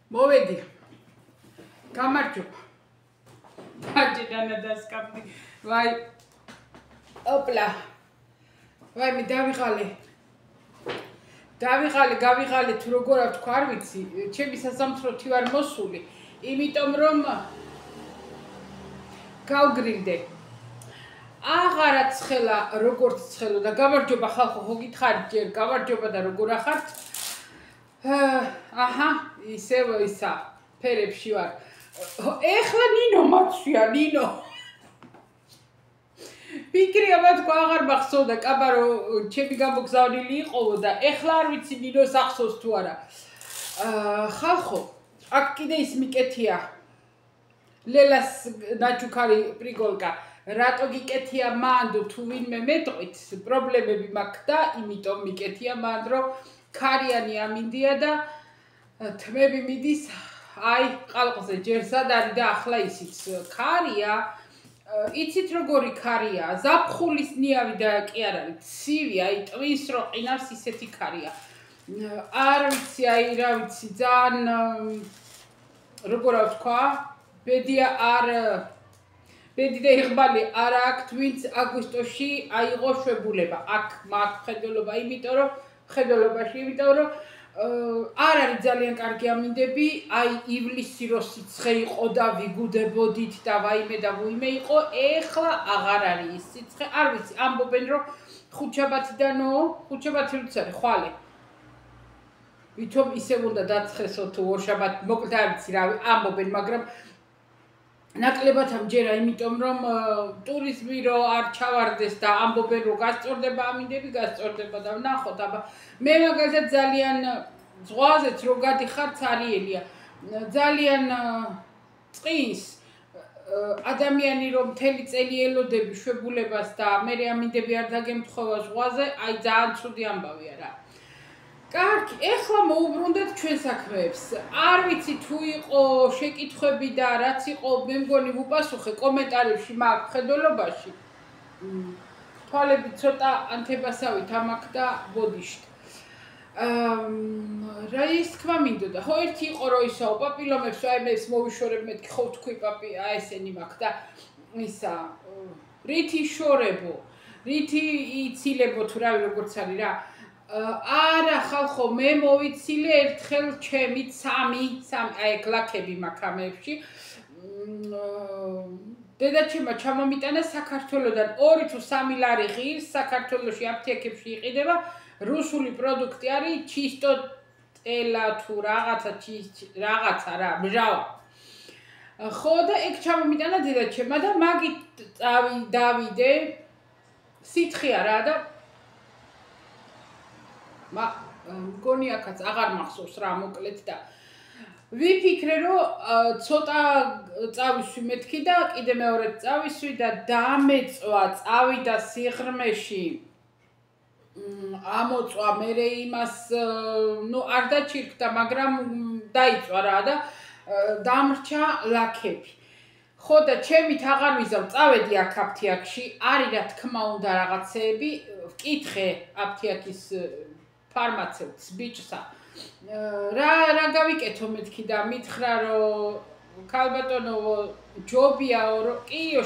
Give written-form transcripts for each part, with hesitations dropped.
მოვედი. გამარჯობა. დაჭიდანა დასკამდი. ვაი. ოპლა. ვაი მე გავიღალე თუ როგორ ვთქვა არ ვიცი, ჩემი სასამთროთი ვარ მოსული, იმიტომ რომ გავგრილდე. აღარა ცხელა როგორც ცხელო და გამარჯობა ხალხო, ხო გითხარით ჯერ გამარჯობა და როგორ ახართ? აჰა, ისევ ისა, ფერებში ვარ. ეხლა ნინო მაცვია, ნინო. ფიქრი ამათქვა აღარ მახსოვდა, კაბარო ჩემი გამოგზავნილი იყოვო და ეხლა არ ვიცი ნინოს ახსოვს თუ არა. ხალხო, აქ კიდე ის მიკეთია. ლელას ნაჩუქარი პრიგოლკა. რატო გიკეთია მანდ თუ ვინმე მეტყვით, პრობლემები მაქვს და იმიტომ მიკეთია მანდ რომ ქარიანი ამინდია და თმები მიდის აი ყალყზე ჯერ სად არის და ახლა ისიც ქარია. იცით როგორი ქარია? ზაფხულის ნიავი და კი არ არის ცივი, აი ტვის რო ყინავს ისეთი ქარია. არ ვიცი, აი რა ვიცი, ძალიან როგორ ვთქვა? ბედი და იღბალი არ აქვთ, ვინც აგვისტოში აიღო შვებულება. აქ მაქვს მხედველობა, იმიტომ რომ არ არის ძალიან კარგი ამინდები, აი ივლისი რო სიცხე იყო და ვიგუდებოდით და ვაიმე და ვუიმე იყო, ეხლა აღარ არის ის სიცხე. არ ვიცი, ამბობენ რომ ხუთშაბათიდანო, ხუთშაბათი როდის არის ხვალე. ვითომ ისევ უნდა დაცხესო თუ ორშაბათ, მოკლედ არ ვიცი რავი, ამბობენ, მაგრამ ნაკლებად ამჯერა, იმიტომ რომ ტურიზმი რო არ ჩავარდეს და ამბობენ რომ გასწორდება ამინდები, გასწორდება და ვნახოთ, აბა მე მაგალითად ძალიან ზღვაზეც რო გადიხარ ცარიელია. ძალიან წყის ადამიანი რომ მთელი წელი ელოდები შვებულებას და მე ამინდები არ დაგემთხოვა ზღვაზე, აი ძალიან ცუდი ამბავია რა. კარგი, ეხლა მოუბრუნდეთ ჩვენ საქმეებს. არ ვიცი თუ იყო შეკითხვები და რაც იყო, მე მგონი ვუპასუხე კომენტარებში მაგ ხედველობაში. თვალები ცოტა ანთებასავით ამაქვს და ბოდიშთ. რა ის თქვა მინდოდა? ხო ერთი იყო რომ ისაო პაპილომებს აიმებს მოვიშორებ მეთქი ხო თქვი პაპი, აი ესენი მაქვს და ისა რითი შორებო, რითი ცილებო თუ რავი როგორც არის რა. არა ხალხო, მე მოვიცილე ერთხელ ჩემი სამი აი გლაქები მაქვს ამებში. დედაჩემმა ჩამომიტანა საქართველოდან 2 თუ 3 ლარი ღირს, საქართველოში აფთიაქებში იყიდება, რუსული პროდუქტი არის ჩისტოტელა თუ რაღაცა რა, მჟავა. ხო და ეგ ჩამომიტანა დედაჩემმა და მაგით დავიდე სიცხეა რა და მგონი აქაც აღარ მახსოვს რა მოკლედ და ვიფიქრე რომ ცოტა წავისვი მეთქი და კიდე მეორედ წავისვი და დამეწვა წავიდა სიღრმეში ამოწვა მე იმას არ დაჩირქდა მაგრამ დაიწვა რა და დამრჩა ლაქები. ხო და ჩემით აღარ ვიზავ, წავედი აქ აფთიაქში, არის რა თქმა უნდა რაღაცეები, ვკითხე აფთიაქის ფარმაცევტს ბიჭსა. რა გავიკეთო მეთქი და მითხრა რომ ქალბატონო ჯობიაო რომ კიო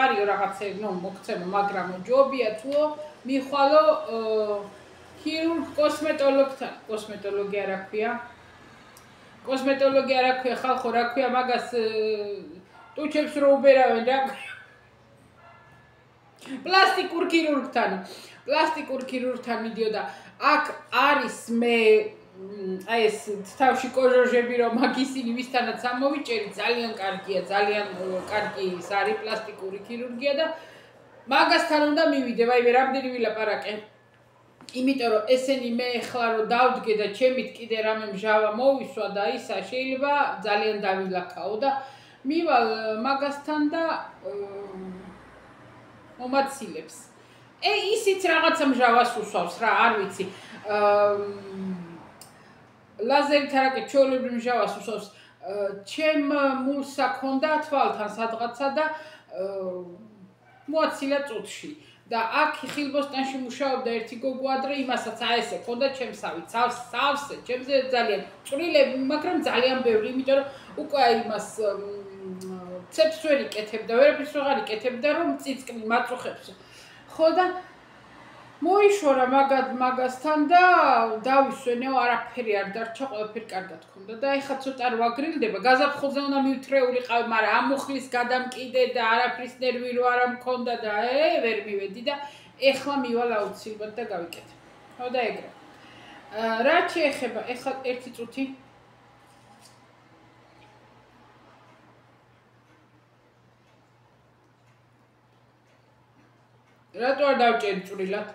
არისო რაღაცეები, ნუ მოგცემო, მაგრამ ჯობია თუო მიხვალო ქირურგ კოსმეტოლოგთან, კოსმეტოლოგი არა ქვია. კოსმეტოლოგი არა ქვია ხალხო, რა ქვია მაგას ტუჩებს რო უბერავენ რა. პლასტიკურ ქირურგთან მიდიოდა. აქ არის მე აი ეს თავში კოჟოჟები რომ მაგ ისინი ვისთანაც ამოვიჭერი, ძალიან კარგია, ძალიან კარგი ის არის პლასტიკური ქირურგია და მაგასთან უნდა მივიდე, ვაიმე რამდენი ვილაპარაკე. იმიტომ რომ ესენი მე ახლა რომ დავდგე და ჩემით კიდე რამე მჟავა მოვისვა და ისა შეიძლება ძალიან დავილაქაო და მივალ მაგასთან და მომაცილებს. ისიც რაღაცა მჟავას უსვავს რა, არ ვიცი. ლაზერით არაკე ჩვეულებრივ მჟავას უსვავს. ჩემ მულსა ქონდა თვალთან სადღაცა და მოაცილა წუთში. და აქ ხილბოსტანში მუშაობდა ერთი გოგო ადრე, იმასაც აესე ქონდა ჩემსავი, სავსე, ჩემზე ძალიან წვრილები, მაგრამ ძალიან ბევრი, იმიტომ რომ უკვე იმას ცეps ვერ იკეთებდა, ვერაფერს ვეღარ იკეთებდა, რომ წიწკნი მაწუხებს. ხო და მოიშორა მაგასთან და დავისვენეო, არაფერი არ დარჩა, ყველაფერი კარგად ქონდა და ეხლა ცოტა რო აგრილდება, გაზაფხულზე უნდა მივთრეულიყავი, მაგრამ ამ მუხლის გადამკიდე და არაფრის ნერვი რო არ მქონდა და ვერ მივედი და ეხლა მივალ აუცილებლად და გავიკეთე. ხო და ეგრე. რა შეეხება, ეხლა ერთი წუთი რატო არ დავჭერი წვრილად?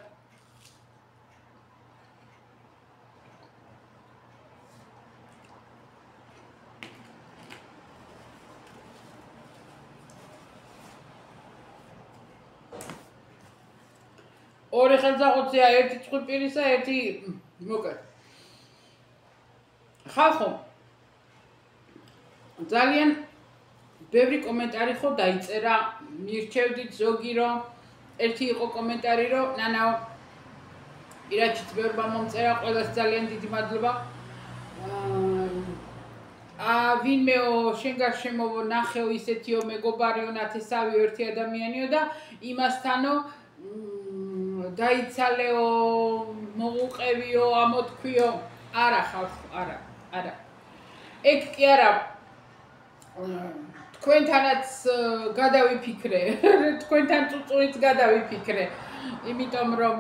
ორი ხელსაყრელია, ერთი წყვილპირისა, ერთი მოკერ. ხალხო, ძალიან ბევრი კომენტარი ხო დაიწერა, მირჩევდით ზოგი რომ ერთი იყო კომენტარი რომ ნანაო ირაჩიც ბევრმა მომწერა, ყველას ძალიან დიდი მადლობა. ვინმეო შენ გარშემო ნახეო ისეთიო მეგობარიო ნათესავიო ერთი ადამიანიო და იმასთანო დაიცალეო, მოუყევიო, ამოთქვიო. არა ხალხო, არა. ეგ კი არა. თქვენთანაც გადავიფიქრე, თქვენთან წუწურიც გადავიფიქრე, იმიტომ რომ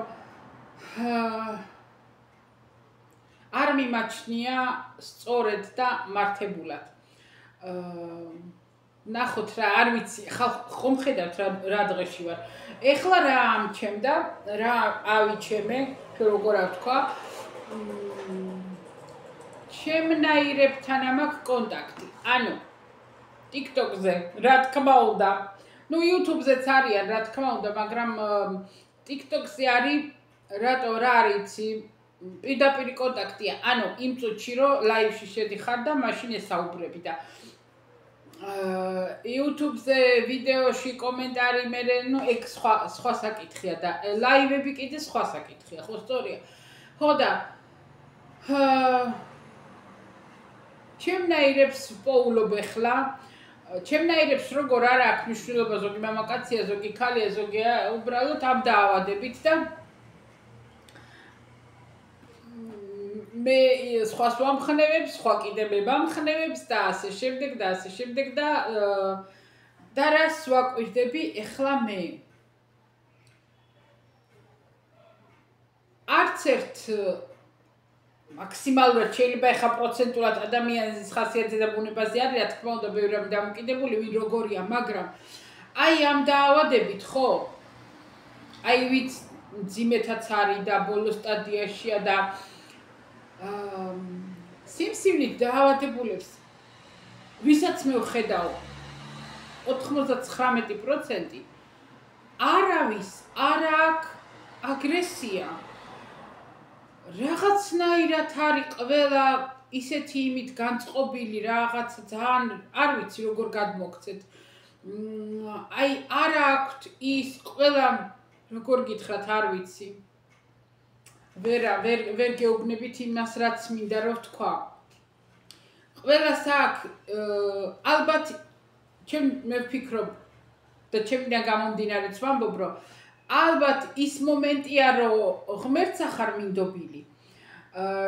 არ მიმაჩნია სწორედ და მართებულად. ნახოთ რა, არ ვიცი, ხომ ხედავთ რა დღეში ვარ. ეხლა რა ამჩემდა, რა ავიჩემე, როგორ ვთქვა, ჩემნაირებთან ამაქვს კონტაქტი. ანუ TikTok-ზე, რა თქმა უნდა. ნუ YouTube-ზეც არიან, რა თქმა უნდა, მაგრამ TikTok-ზე არის, რატო რა არიცი, პირდაპირი კონტაქტია. ანუ იმ წუთში რომ ლაივში შედიხარ და მაშინ ესაუბრები და YouTube-ზე ვიდეოში კომენტარი მერე, ნუ ეგ სხვა საკითხია და ლაივები კიდე სხვა საკითხია, ხო სწორია? ხო და ჩემნაირებს პოულობ ახლა. ჩემნაირებს როგორ არ აქვს მნიშვნელობა, ზოგი მამაკაცია, ზოგი ქალია, ზოგი უბრალოდ ამ დაავადებით და მე სხვას ვამხნევებს, სხვა კიდე მე ვამხნევებს და ასე შემდეგ და ასე შემდეგ და რას ვაკვირდები ახლა მე. არც ერთ მაქსიმალურად შეიძლება ეხა პროცენტულად ადამიანის ხასიათზე და ბუნებაზე არის, რა თქმა უნდა, ბევრი რამ დამოკიდებული, ვინ როგორია, მაგრამ აი ამ დაავადებით, ხო? აი ვიც მძიმეთაც არის და ბოლო სტადიაშია და სიმსივნით დაავადებულებს, ვისაც მე ვხედავ 99% არავის არ აქვს აგრესია. რაღაცნაირად არის ყველა ისეთი იმით განწყობილი, რაღაც ძალიან არ ვიცი როგორ გადმოგცეთ. აი არ აქვს ის ყველა როგორ გითხრათ, არ ვიცი. ვერ გეუბნებით იმას, რაც მინდა რომ ვთქვა. ყველას აქვს ალბათ მე ვფიქრობ და ჩემიდან გამომდინარეც ვამბობ, რომ ალბათ ის მომენტია, რომ ღმერთს ახარ მინდობილი.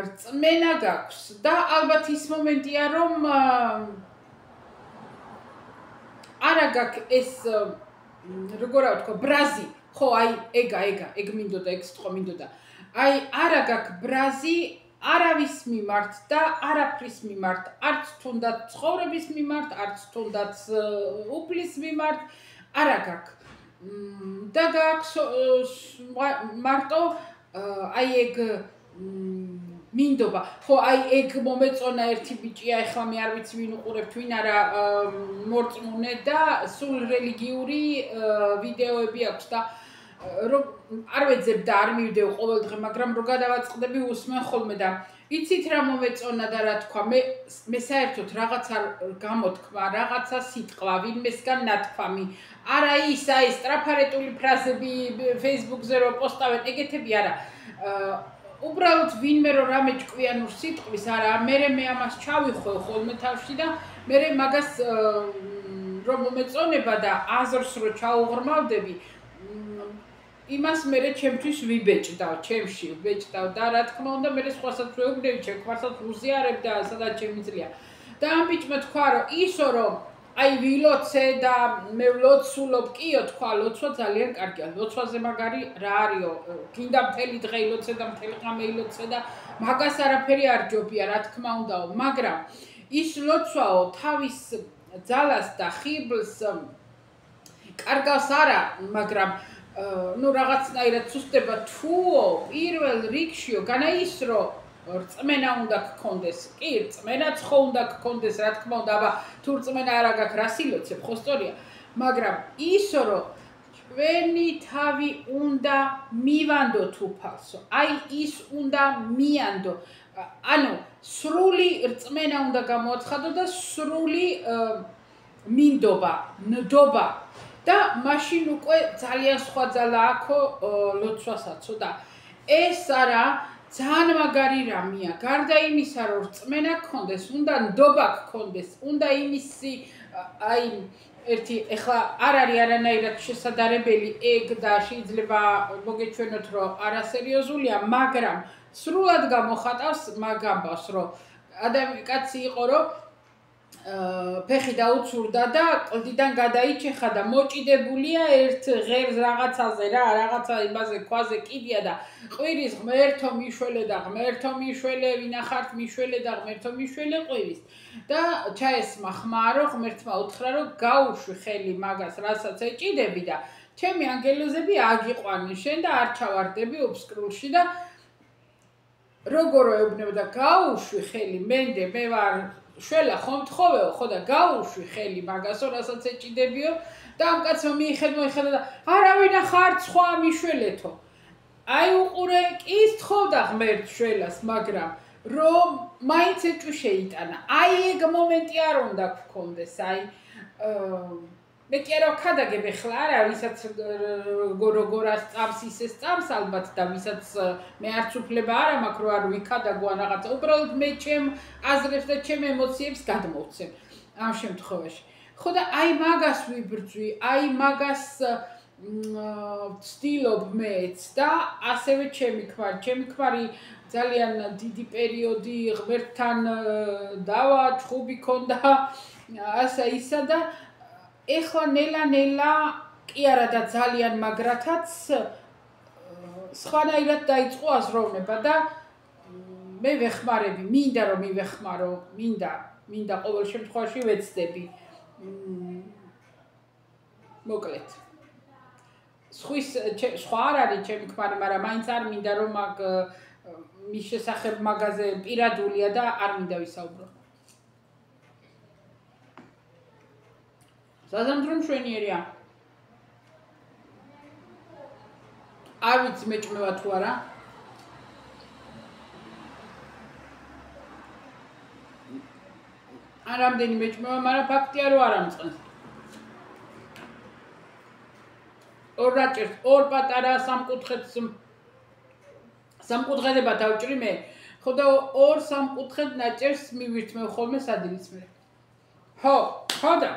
რწმენა გაქვს და ალბათ ის მომენტია, რომ არა გაქვს ეს როგორ ვთქვა, ბრაზი. ხო, აი ეგ მინდოდა, ეგ სიტყვა მინდოდა. აი არა გაქვს ბრაზი არავის მიმართ და არაფრის მიმართ, არც თუნდაც ცხოვრების მიმართ, არც თუნდაც უფლის მიმართ, არა გაქვს. და გაქვს მარტო აი ეგ მინდობა. ხო, აი ეგ მომეწონა ერთი ბიჭია, ეხლა მე არ ვიცი ვინ უყურებთ, ვინ არა მორწმუნე და სულ რელიგიური ვიდეოები აქვს და არ ვეძებ და არ მივდევ ყოველდღე, მაგრამ რო გადავაწყდები უსმენ ხოლმე და იცით რა მომეწონა და რა თქვა, მე საერთოდ რაღაცა გამოთქმა, რაღაცა სიტყვა, ვინმესგან ნათქვამი, არა ის აი სტრაფარეტული ფრაზები Facebook-ზე რო პოსტავენ, ეგეთები არა. უბრალოდ ვინმე რო რამე ჭკვიანურ სიტყვის არა, მე ამას ჩავიხვევ ხოლმე თავში და მე მაგას რომ მომეწონება და აზრს რო ჩაუღრმავდები, იმას მე ჩემთვის ვიბეჭდავ, ჩემში ვიბეჭდავ და რა თქმა უნდა მე სხვასაც ვეუბნები, ჩემ ქმარსაც ვუზიარებ და სადაც შემიძლია. და ამ ბიჭმა თქვა რომ ისო რომ აი ვილოცე და მე ვლოცულობ, კიო თქვა, ლოცვა ძალიან კარგია. ლოცვაზე მაგარი რა არისო, გინდა მთელი დღე ილოცე და მთელი ღამე ილოცე და მაგას არაფერი არ ჯობია, რა თქმა უნდაო, მაგრამ ის ლოცვაო თავის ძალას და ხიბლს კარგავს არა, მაგრამ ну რაღაცნაირად სუსტება თუო პირველ რიგშიო განა ის რომ რწმენა უნდა გქონდეს კი რწმენაც ხო უნდა გქონდეს რა თქმა უნდა აბა თუ რწმენა არა გაქვს რა სილოცებ ხო სწორია მაგრამ ისო რომ ჩვენი თავი უნდა მივანდოთ უფალსო აი ის უნდა მიანდო ანუ სრული რწმენა უნდა გამოაცხადო და სრული მინდობა ნდობა და მაშინ უკვე ძალიან სხვა ძალა აქვს ლოცვასაცო და ეს არა ძალიან მაგარი რამეა გარდა იმისა რომ რწმენა გქონდეს უნდა ნდობა გქონდეს უნდა იმისი აი ერთი ეხლა არ არის არანაირად შესაძლებელი ეგ და შეიძლება მოგეჩვენოთ რომ არასერიოზულია მაგრამ სრულად გამოხატავს მაგ ამბავს რომ კაცი იყო რომ ფეხი დაუცურდა და კლდიდან გადაიჩეხა და მოჭიდებულია ერთ ღერს რაღაცაზე რა რაღაცა იმაზე ქვაზე კიდია და ყვირის ღმერთო მიშველე და ღმერთო მიშველე ვინახართ მიშველე და ღმერთო მიშველე ყვირის და ჩაესმა ხმა რომ ღმერთმა უთხრა რომ გაუშვი ხელი მაგას რასაც ეჭიდები და ჩემი ანგელოზები აგიყვანი შენ და არ ჩავარდები ოფსკრულში და როგორ ეუბნება და გაუშვი ხელი მენდე მე ვარ შველა ხომ თხოვეო ხო და გაუშვი ხელი მაგასო რასაც ეჭიდებიო და ამ კაცმა მიიხედა და არავინ ახარ სხვა მიშველეთო აი უყურე ის თხოვდა ღმერთ შველას მაგრამ რომ მაინც ეჭვი შეიტანა აი ეგ მომენტი არ უნდა გქონდეს აი მე კი არა ხადაგებ ახლა არა ვისაც როგორ სწამს ისე სწამს ალბათ და ვისაც მე არც უფლება არ მაქვს რომ არ ვიქადაგო ან რაღაცა უბრალოდ მე ჩემ აზრებს და ჩემ ემოციებს გადმოვცემ ამ შემთხვევაში ხო და აი მაგას ვიბრძვი აი მაგას ვცდილობ მეც და ასევე ჩემი ქმარი ძალიან დიდი პერიოდი ღმერთთან დავა ჩხუბი ქონდა ასე ისა და ეხლა ნელა კი არა და ძალიან მაგრათაც სხვანაირად დაიწყო აზროვნება და მე ვეხმარები მინდა რომ მივეხმარო მინდა ყოველ შემთხვევაში ვეცდები მოკლედ სხვა არ არის ჩემი ქმარი მაგრამ მაინც არ მინდა რომ მაგ მის შესახებ მაგაზე პირადულია და არ მინდა ვისაუბრო საზამთრო მშვენიერია. არ ვიცი მეჭმევა თუ არა. არ ამდენი მეჭმევა, მაგრამ ფაქტია რომ არ ამწყენს. ორ რაჭერს, ორ პატარა სამკუთხედებად დავჭრი მე. ხო და ორ სამკუთხედ ნაჭერს მივირთმევ ხოლმე სადილის მე. ხო და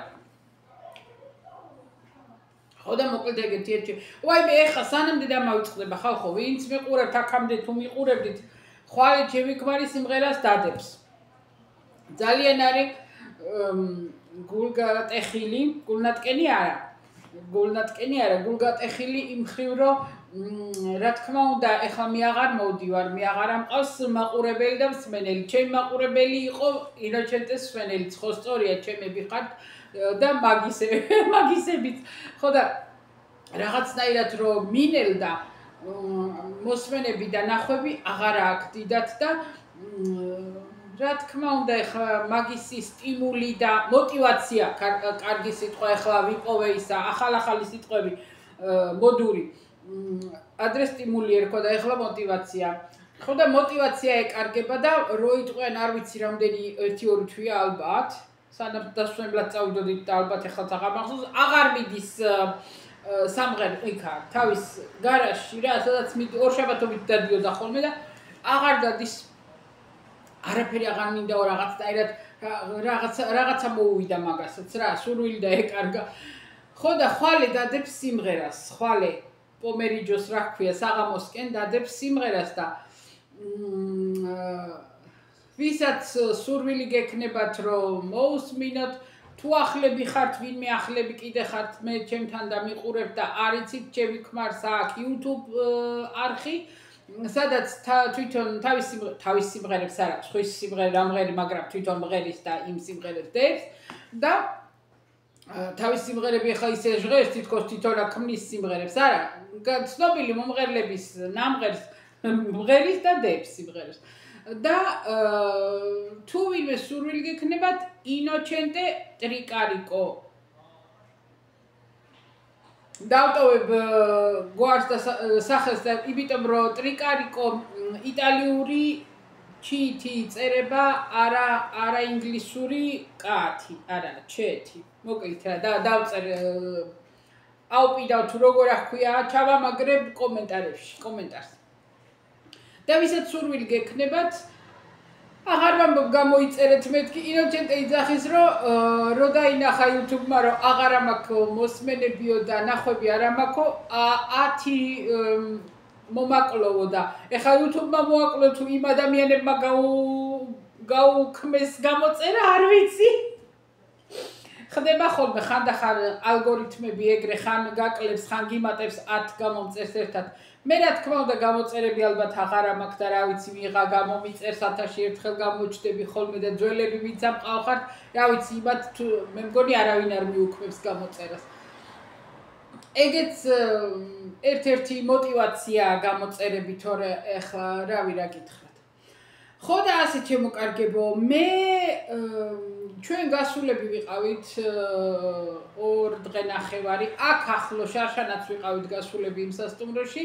ხო და მოკლედ ეგეთი ერთი. ვაიმე ეხა სანამდე დამავიწყდება ხალხო, ვინც მიყურებთ აქამდე თუ მიყურებდით, ხვალე ჩემი ქმარი სიმღერას დადებს. ძალიან არის გულგატეხილი, გულნატკენი არა. გულგატეხილი იმ ხრივ რომ რა თქმა უნდა, ეხლა მე აღარ მოვდივარ, მე აღარ ამყავს მაყურებელი და მსმენელი. ჩემი მაყურებელი იყო ინოჩენტეს მსმენელიც, ხო სწორია, ჩემები ხართ. და მაგისებით ხო და რაღაცნაირად რომ მინელდა მოსმენები და ნახვები აღარ აქვს დიდად და რა თქმა უნდა ეხლა მაგისი სტიმული და мотиваცია კარგი სიტყვა ეხლა ვიპოვე ისა ახალი სიტყვები მოდური ადრე სტიმული ერქვა და ეხლა мотиваცია. ხო და мотиваცია ეკარგება და რო იტყვიან არ ვიცი რამდენი 1-2 თვეა ალბათ. სანამ დასვენებლად წავიდოდით და ალბათ ეხლაც აღარ მახსოვს, აღარ მიდის სამღერა იქა თავის გარაჟში რა, სადაც ორშაბათობით დადიოდა ხოლმე და აღარ დადის არაფერი აღარ მინდა რაღაცა მოუვიდა მაგასაც რა, სურვილი და ეკარგა. ხო და ხვალე დადებს სიმღერას, ხვალე პომერიჯოს რა ქვია, საღამოსკენ დადებს სიმღერას და ვისაც სურვილი გექნებათ რომ მოусმინოთ, თუ ახლები ხართ, ვინმე ახლები კიდე ხართ მე ჩემთან და მიყურებთ და არიცით ჩემი ქმარს აქ YouTube არხი, სადაც თვითონ თავის სიმღერებს არა, სხვის სიმღერა ამღერი, მაგრამ თვითონ მღერის და იმ სიმღერებს დებს და თავის სიმღერები ახლა ისე ჟღერს, თითქოს თვითონ ქმნის სიმღერებს, არა, ცნობილი მომღერლების ნამღერს მღერის და დებს სიმღერებს. და თუ ვინმე სურვილი გექნებათ, ინოჩენტე ტრიკარიკო. დავტოვებ გვარს და სახელს და იმიტომ რომ ტრიკარიკო იტალიური ჩითი წერება, არა ინგლისური კათი, არა ჩეთი. მოკლედ რა და დავწერ აუპიდავ თუ როგორ აქვია, ჩავამაგრებ კომენტარს. და ვისაც სურვილი გექნებათ, აღარ ვამბობ გამოიწერეთ მეთქი, ინოჩენტე იძახის რომ დაინახა YouTube-მა, რომ აღარ ამაქვს მოსმენებიო და ნახვები არ ამაქვს, 10 მომაკლოვო და ეხლა YouTube-მა მოაკლო თუ იმ ადამიანებმა გაუქმეს გამოწერა, არ ვიცი. ხდება ხოლმე ხანდახან ალგორითმები ეგრე ხან გაკლებს, ხან გიმატებს 10 გამომწერს ერთად. მე რა თქმა უნდა გამოწერები ალბათ აღარ ამაქვს და რა ვიცი ვიღა გამომიწერს 1000-ში ერთხელ გამოჩდები ხოლმე და ძველები ვინც ამყავხართ, რა ვიცი იმათ მე მგონი არავინ არ მიუქმებს გამოწერას. ეგეც ერთ-ერთი мотиваცია გამოწერები, თორე ეხლა რავი რა გითხრათ. ხო და ასე ჩემო კარგებო, მე ჩვენ გასულები ვიყავით 2 დღე ნახევარი, აქ ახლო შარშანაც ვიყავით გასულები იმ სასტუმროში.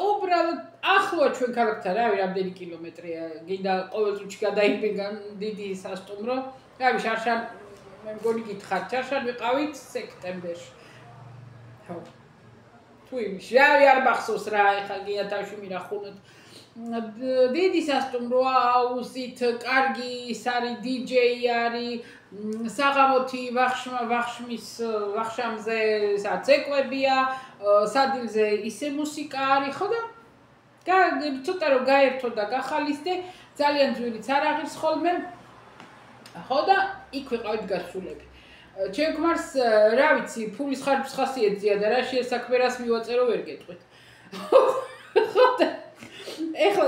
უბრალოდ ახლოა ჩვენ ქალაქთან, რავი რამდენი კილომეტრია, გინდა ყოველ წუთში გადაიბეგან დიდი სასტუმრო. რავი შარშან მე მგონი გითხართ, შარშან ვიყავით სექტემბერში. ხო. თუ იმში, რავი არ მახსოვს რა, ეხლა გია თავში მირახუნოთ. დიდი სასტუმროა, აუზით, კარგი ის არის, DJ არის, საღამოთი ვახშამზე ცეკვებია, სადილზე ისე მუსიკა არის, ხო და ცოტა რომ გაერთო და გახალისდე, ძალიან ძვირიც არ აღებს ხოლმე, ხო და იქ ვიყავით გასულები. ჩემ ქმარს, რა ვიცი, ფულის ხარჯის ხასიათზეა და რა შეესაქმე რას მივაწერო ვერ გეტყვით. ხო და ეხლა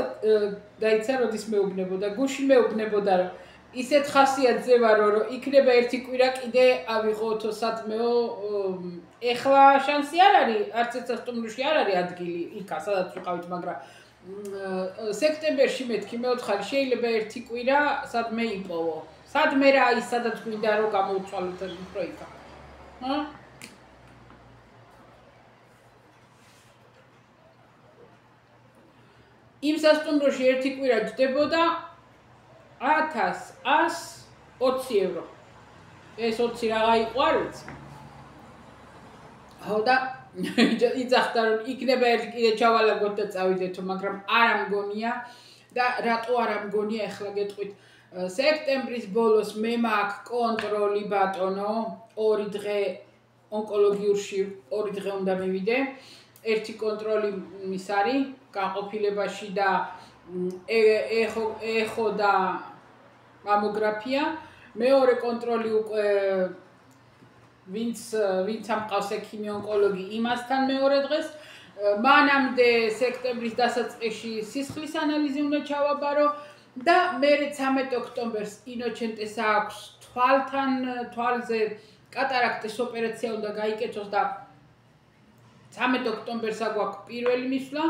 დაიცა როდის მეუბნებოდა, გუში მეუბნებოდა, რომ ისეთ ხასიათზე ვარო, რომ იქნება ერთი კვირა კიდე ავიღოთ სადმეო, ეხლა შანსი არ არის, არც ერთ სასტუმროში არ არის ადგილი იქა, სადაც ვიყავით, მაგრამ სექტემბერში მეთქი მეოთხარი შეიძლება ერთი კვირა სადმე იპოვო. სადმე რა ის სადაც გვინდა რომ გამოვცვალოთ უფრო იქა. იმ სასტუმროში ერთი კვირა ჯდებოდა 1120 евро. ეს 20 რაღა იყო არ ვიცი. ხო და იძახდა რომ იქნება ერთი კიდე ჩავალაგოთ და წავიდეთო, მაგრამ არ ამგონია და რატო არ ამგონია ეხლა გეტყვით. სექტემბრის ბოლოს მე მაქვს კონტროლი ბატონო, 2 დღე ონკოლოგიურში 2 დღე უნდა მივიდე. ერთი კონტროლი ის არის განყოფილებაში და ეხო და მამოგრაფია. მეორე კონტროლი უკვე ვინც ამყავს ექიმი ონკოლოგი იმასთან მეორე დღეს. მანამდე სექტემბრის დასაწყისში სისხლის ანალიზი უნდა ჩავაბარო და მერე 13 ოქტომბერს ინოჩენტეს აქვს თვალზე კატარაქტის ოპერაცია უნდა გაიკეთოს და 13 ოქტომბერს აგვაქვს პირველი მისვლა.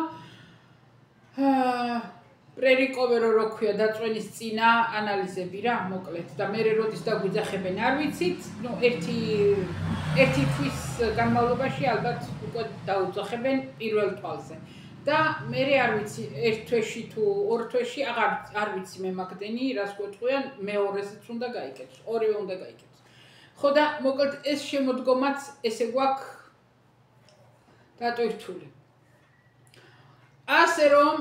პრერიკოვერო რო ქვია დაწვენის წინა ანალიზები რა, მოკლედ და მე როდის დაგვიძახებენ არ ვიცით. ერთი თვის განმავლობაში ალბათ უკვე დაუძახებენ პირველ თვალზე. და მე არ ვიცი ერთ თვეში თუ ორ თვეში არ ვიცი მე მაგდენი რას გვეტყვიან მეორესაც უნდა გაიკეთოს, ორივე უნდა გაიკეთოს. ხო და მოკლედ ეს შემოდგომაც ესე გვაქვს დატვირთული. ასე რომ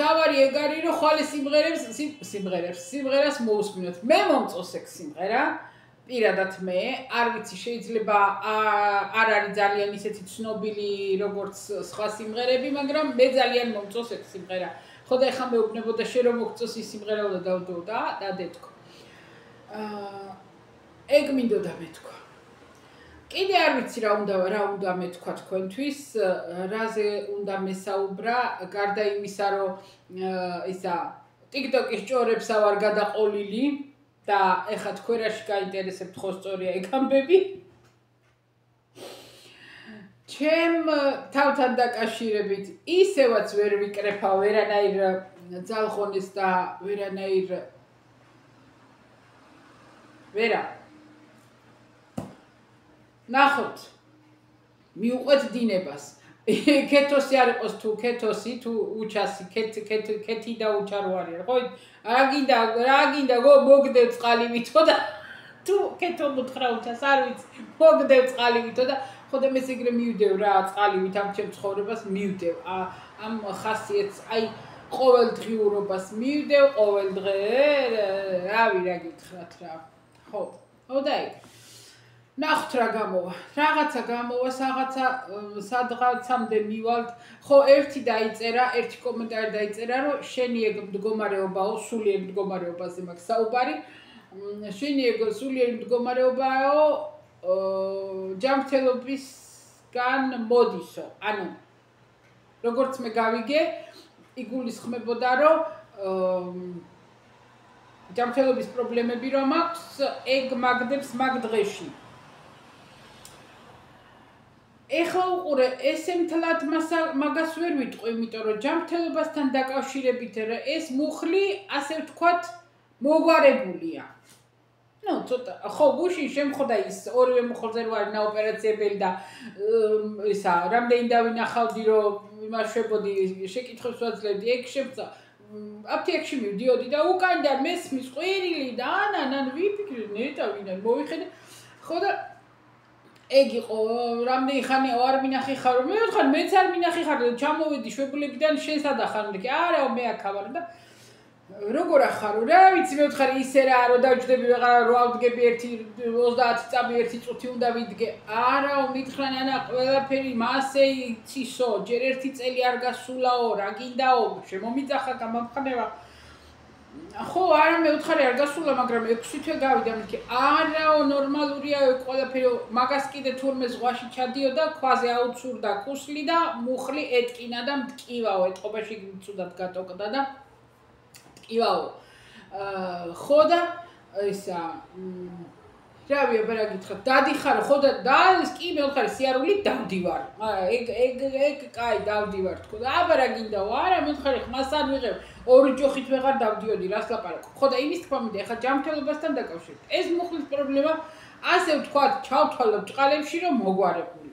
დავარი ეგ არის რომ ხვალე სიმღერას მოусმინოთ. მე მომწონს ეგ სიმღერა პირადად მე არ ვიცი შეიძლება არ არის ძალიან ისეთი ცნობილი როგორც სხვა სიმღერები, მაგრამ მე ძალიან მომწონს ეგ სიმღერა. ხო და ეხლა მეუბნებოდა შენ რომ მოგწონს ის სიმღერა და დავდო და დადეთქო. ეგ მინდოდა მეთქვა. კიდე არ ვიცი რა უნდა მეთქვა თქვენთვის, რაზე უნდა მესაუბრა, გარდა იმისა რომ ისა TikTok-ის ჭორებსა ვარ გადაყოლილი და ეხლა თქვენ რაში გაინტერესებთ ხო სწორია ეგ ამბები. ჩემ თავთან დაკავშირებით ისევაც ვერ ვიკრეფა ვერანაირ ძალხონეს და ვერანაირ ვერა ნახოთ მიუყვეთ დინებას კეთოსი არ იყოს თუ კეთოსი თუ უჩასი კეთი და უჩარო არის ხო რა გინდა მოგდევ წყალივითო და თუ კეთო მოთხრა უჩას არ ვიცი მოგდევ წყალივითო და ხო და მეს ეგრე მივდევ რა წყალივით ამ ჩემ ცხოვრებას მივდევ ამ ხასიათს აი ყოველდღიურობას მივდევ ყოველ დღე რავი რა გითხრათ რა ხო და ეგ ნახოთ რა გამოვა. რაღაცა გამოვა, სადღაცამდე მივალთ. ხო, ერთი დაიწერა, ერთი კომენტარი დაიწერა, რომ შენი ეგ მდგომარეობაო, სულიერ მდგომარეობაზე მაქვს საუბარი. შენი ეგ სულიერ მდგომარეობაო, ჯანმრთელობისგან მოდისო. ანუ როგორც მე გავიგე, იგულისხმებოდა, რომ ჯანმრთელობის პრობლემები რომ აქვს, ეგ მაგდებს მაგ დღეში. ეხლა უყურე ესე მთლად მაგას ვერ ვიტყვი, იმიტომ რომ ჯანმრთელობასთან დაკავშირებით ეს მუხლი, ასე ვთქვათ, მოგვარებულია. ნუ ცოტა ხო გუშინ შემხოდა ის ორივე მუხლზე ვარ ნაოპერაციებელი და ისა რამდენი დავინახავდი რომ იმაშვებოდი შეკითხვებს ვაძლევდი ეგ შემცა აფთიაქში მივდიოდი და უკანიდან მესმის ყვირილი და ანან ვიფიქრე ნეტა ვინან მოვიხედე ხო და ეგ იყო რამდენი ხანია არ მინახი ხარ მე ვთქვი მეც არ მინახი ხარ და ჩამოვედი შვებულებიდან შენ სადა ხარ მე არა მე აქ ხარ და როგორ ახარო რა ვიცი მე ვთქვი ისე რა რომ დავჯდები ვეღარ რო ავდგები 30 წამი 1 წუთი უნდა ვიდგე არა მითხრანი ანა ყველაფერი მასე იცისო ჯერ 1 წელი არ გასულაო რა გინდაო შემომიძახა გამამხნევა ხო არა მე ვთქვი არ გასულა მაგრამ 6 თვე გავიდა მეთქი არაო ნორმალურია ყველაფერი მაგას კიდე თურმე ზღვაში ჩადიოდა ქვაზე აუცურდა კუსლი და მუხლი ეტკინა და მტკივაო ეთყობაში ცუდად გატოკდა და მტკივაო ხო და ისა რავი აბა გითხრა დადიხარო ხო და ის კი მე ვთქვი სიარული დავდივარ ეგ კაი დავდივარ თქო და აბა რა გინდაო არა მე ვთქვი ხმას არ ვიღებ ორი ჯოხით ვეღარ დავდიოდი რას ლაპარაკო ხო და იმის თქმა მინდა ეხლა ჯანმრთელობასთან დაკავშირებით ეს მუხლის პრობლემა ასე ვთქვათ ჩავთვალებ ჭყალებში რომ მოგვარებული